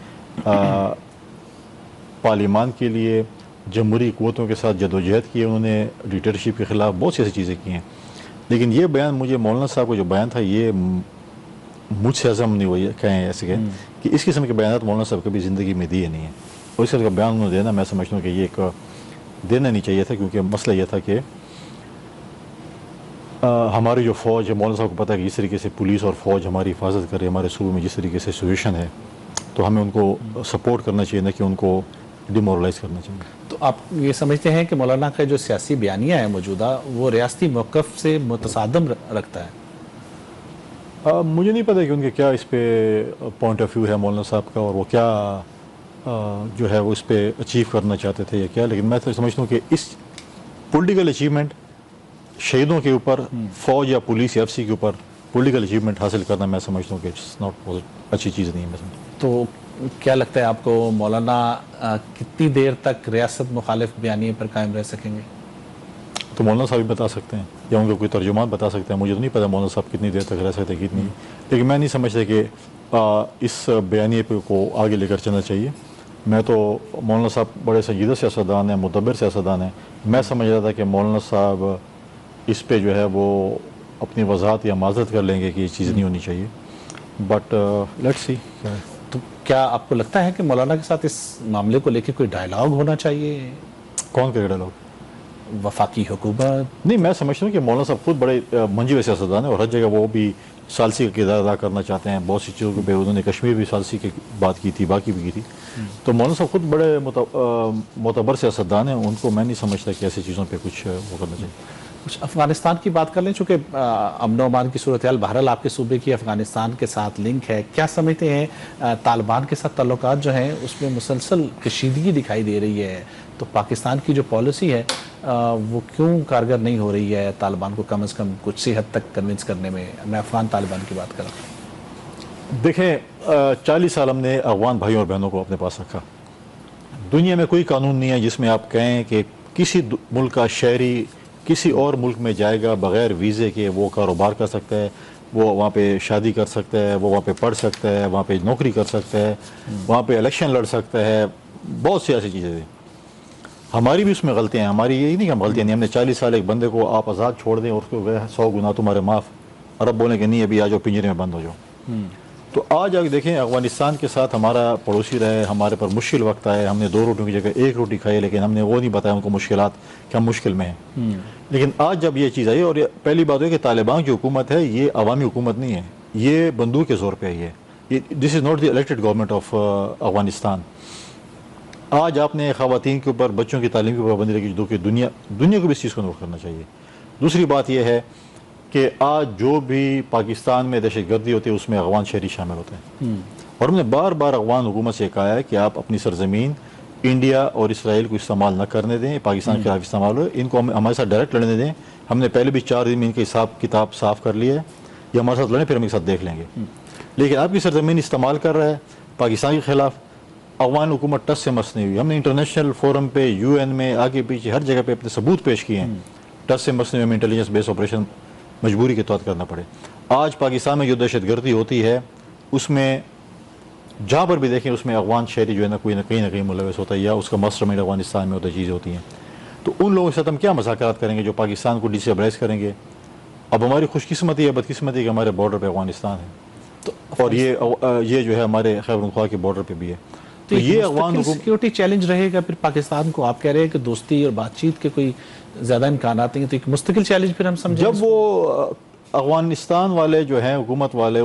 پارلیمان کے لیے جمہوری قوتوں کے ساتھ جدوجہد کی ہے، انہوں نے ڈکٹیٹرشپ کے خلاف بہت سی ایسی چیزیں کی ہیں، لیکن یہ بیان مجھے مولانا صاحب کا جو بیان تھا یہ مجھ سے ہضم نہیں ہوئی کہیں ایسے کہ اس قسم کے بیانات مولانا صاحب کبھی زندگی میں دیے نہیں ہیں، اور اس طرح کا بیان انہوں نے دینا، میں سمجھتا ہوں کہ یہ ایک دینا نہیں چاہیے تھا، کیونکہ مسئلہ یہ تھا کہ ہماری جو فوج ہے، مولانا صاحب کو پتہ ہے کہ جس طریقے سے پولیس اور فوج ہماری حفاظت کرے، ہمارے صوبے میں جس طریقے سے سچویشن ہے، تو ہمیں ان کو سپورٹ کرنا چاہیے، نہ کہ ان کو ڈیمورلائز کرنا چاہیے۔ تو آپ یہ سمجھتے ہیں کہ مولانا کا جو سیاسی بیانیہ ہے موجودہ، وہ ریاستی موقف سے متصادم رکھتا ہے؟ مجھے نہیں پتہ کہ ان کے کیا اس پہ پوائنٹ آف ویو ہے مولانا صاحب کا، اور وہ کیا جو ہے وہ اس پہ اچیو کرنا چاہتے تھے یا کیا، لیکن میں تو سمجھتا ہوں کہ اس پولیٹیکل اچیومنٹ شہیدوں کے اوپر، فوج یا پولیس یا ایف سی کے اوپر پولیٹیکل اچیومنٹ حاصل کرنا، میں سمجھتا ہوں کہ اٹس ناٹ اچھی چیز نہیں ہے۔ میں سمجھتا ہوں تو کیا لگتا ہے آپ کو مولانا کتنی دیر تک ریاست مخالف بیانیے پر قائم رہ سکیں گے؟ تو مولانا صاحب بھی بتا سکتے ہیں، یا ان کا کوئی ترجمان بتا سکتے ہیں، مجھے تو نہیں پتہ مولانا صاحب کتنی دیر تک رہ سکتے ہیں کتنی، لیکن میں نہیں سمجھتا کہ اس بیانیے پہ کو آگے لے کر چلنا چاہیے۔ میں تو مولانا صاحب بڑے سنجیدہ سیاستدان ہیں، مدبر سیاستدان ہیں، میں سمجھ رہا تھا کہ مولانا صاحب اس پہ جو ہے وہ اپنی وضاحت یا معذرت کر لیں گے کہ یہ چیز نہیں ہونی چاہیے، بٹ لیٹس سی۔ تو کیا آپ کو لگتا ہے کہ مولانا کے ساتھ اس معاملے کو لے کے کوئی ڈائیلاگ ہونا چاہیے؟ کون کرے گا لوگ؟ وفاقی حکومت؟ نہیں، میں سمجھتا ہوں کہ مولانا صاحب خود بڑے منجی ہوئے سیاستدان ہیں، اور ہر جگہ وہ بھی ثالثی کا کردار ادا کرنا چاہتے ہیں، بہت سی چیزوں پہ انہوں نے کشمیر بھی ثالثی کی بات کی تھی، باقی بھی کی تھی، تو مولانا صاحب خود بڑے معتبر سیاستدان ہیں، ان کو میں نہیں سمجھتا کہ ایسی چیزوں پہ کچھ وہ کرنا چاہیے۔ کچھ افغانستان کی بات کر لیں، چونکہ امن و امان کی صورتحال بہرحال آپ کے صوبے کی افغانستان کے ساتھ لنک ہے، کیا سمجھتے ہیں طالبان کے ساتھ تعلقات جو ہیں اس میں مسلسل کشیدگی دکھائی دے رہی ہے، تو پاکستان کی جو پالیسی ہے وہ کیوں کارگر نہیں ہو رہی ہے طالبان کو کم از کم کچھ سی حد تک کنونس کرنے میں؟ میں افغان طالبان کی بات کر رہا ہوں۔ دیکھیں، 40 سال ہم نے افغان بھائیوں اور بہنوں کو اپنے پاس رکھا، دنیا میں کوئی قانون نہیں ہے جس میں آپ کہیں کہ کسی ملک کا شہری کسی اور ملک میں جائے گا بغیر ویزے کے، وہ کاروبار کر سکتا ہے، وہ وہاں پہ شادی کر سکتا ہے، وہ وہاں پہ پڑھ سکتا ہے، وہاں پہ نوکری کر سکتا ہے، وہاں پہ الیکشن لڑ سکتا ہے، بہت سی ایسی چیزیں تھیں۔ ہماری بھی اس میں غلطیاں ہیں، ہماری یہی نہیں کہ ہم غلطیاں نہیں، ہم نے 40 سال ایک بندے کو آپ آزاد چھوڑ دیں اور اس کو 100 گنا تمہارے معاف، عرب بولیں کہ نہیں ابھی آ جاؤ پنجرے میں بند ہو جاؤ۔ تو آج آگے دیکھیں، افغانستان کے ساتھ ہمارا پڑوسی رہے، ہمارے پر مشکل وقت آئے، ہم نے 2 روٹیوں کی جگہ 1 روٹی کھائی، لیکن ہم نے وہ نہیں بتایا ان کو مشکلات کہ ہم مشکل میں ہیں۔ لیکن آج جب یہ چیز آئی، اور پہلی بات ہے کہ طالبان کی حکومت ہے یہ عوامی حکومت نہیں ہے، یہ بندوق کے زور پہ آئی ہے، this is not the elected government of Afghanistan. آج آپ نے خواتین کے اوپر، بچوں کی تعلیم کے اوپر پابندی لگی، جو کہ دنیا کو بھی اس چیز کو نوٹ کرنا چاہیے۔ دوسری بات یہ ہے کہ آج جو بھی پاکستان میں دہشت گردی ہوتی ہے اس میں افغان شہری شامل ہوتے ہیں، اور ہم نے بار بار افغان حکومت سے کہا ہے کہ آپ اپنی سرزمین انڈیا اور اسرائیل کو استعمال نہ کرنے دیں، پاکستان کے خلاف استعمال ہو، ان کو ہمارے ساتھ ڈائریکٹ لڑنے دیں۔ ہم نے پہلے بھی 4 دن میں ان کے حساب کتاب صاف کر لیا ہے، یہ ہمارے ساتھ لڑیں پھر ہم ایک ساتھ دیکھ لیں گے، لیکن آپ کی سرزمین استعمال کر رہا ہے پاکستان کے خلاف، افغان حکومت ٹس سے مس نہیں ہوئی۔ ہم نے انٹرنیشنل فورم پہ، UN میں، آگے پیچھے ہر جگہ پہ اپنے ثبوت پیش کیے ہیں، ٹس سے مس نہیں ہوئی، ہمیں انٹیلیجنس بیس آپریشن مجبوری کے تحت کرنا پڑے۔ آج پاکستان میں جو دہشت گردی ہوتی ہے اس میں جہاں پر بھی دیکھیں اس میں افغان شہری جو ہے نا کوئی نہ کہیں ملوث ہوتا ہے، یا اس کا ماسٹر مائنڈ افغانستان میں ہوتا ہے، چیزیں ہوتی ہیں۔ تو ان لوگوں کے ساتھ ہم کیا مذاکرات کریں گے جو پاکستان کو ڈیسٹیبلائز کریں گے؟ اب ہماری خوش قسمتی یا بد قسمتی کہ ہمارے بارڈر پہ افغانستان ہے، اور یہ جو ہے ہمارے خیبر پختونخوا کے بارڈر پہ بھی ہے، تو یہ افغان سیکیورٹی چیلنج رہے گا پھر پاکستان کو۔ آپ کہہ رہے ہیں کہ دوستی اور بات چیت کے کوئی زیادہ امکانات نہیں ہیں، تو ایک مستقل چیلنج پھر ہم سمجھیں جب وہ افغانستان والے جو ہیں حکومت والے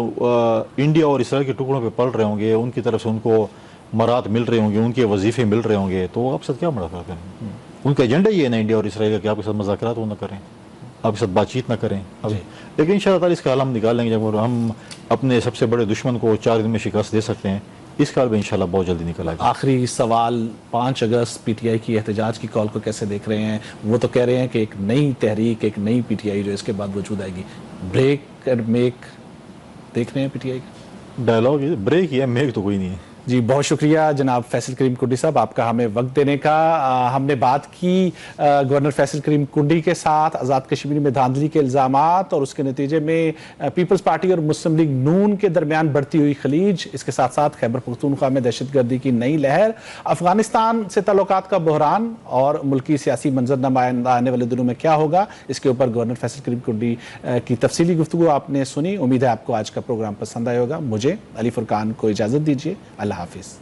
انڈیا اور اسرائیل کے ٹکڑوں پہ پڑ رہے ہوں گے، ان کی طرف سے ان کو مرات مل رہے ہوں گے، ان کے وظیفے مل رہے ہوں گے، تو وہ آپ کے ساتھ کیا مذاکرات کریں؟ ان کا ایجنڈا یہ ہے نا انڈیا اور اسرائیل کا کہ آپ کے ساتھ مذاکرات وہ نہ کریں، آپ کے ساتھ بات چیت نہ کریں. لیکن ان شاء اللہ تعالیٰ اس کا حل ہم نکال لیں گے. جب ہم اپنے سب سے بڑے دشمن کو 4 دن میں شکست دے سکتے ہیں، اس کا حل بھی ان شاء اللہ بہت جلدی نکل آئے گا. آخری سوال، 5 اگست پی ٹی آئی کی احتجاج کی کال کو کیسے دیکھ رہے ہیں؟ وہ تو کہہ رہے ہیں کہ ایک نئی تحریک، ایک نئی پی ٹی آئی جو اس کے بعد وجود آئے گی. بریک اینڈ میک دیکھ رہے ہیں پی ٹی آئی کا؟ ڈائلاگ بریک ہی ہے، میک تو کوئی نہیں ہے. جی بہت شکریہ جناب فیصل کریم کنڈی صاحب آپ کا ہمیں وقت دینے کا. ہم نے بات کی گورنر فیصل کریم کنڈی کے ساتھ آزاد کشمیر میں دھاندلی کے الزامات اور اس کے نتیجے میں پیپلز پارٹی اور مسلم لیگ نون کے درمیان بڑھتی ہوئی خلیج، اس کے ساتھ ساتھ خیبر پختونخوا میں دہشت گردی کی نئی لہر، افغانستان سے تعلقات کا بحران اور ملکی سیاسی منظرنامہ آنے والے دنوں میں کیا ہوگا، اس کے اوپر گورنر فیصل کریم کنڈی کی تفصیلی گفتگو آپ نے سنی. امید ہے آپ کو آج کا پروگرام پسند آئے ہوگا. مجھے علی فرقان کو اجازت دیجیے. اللہ حافظ.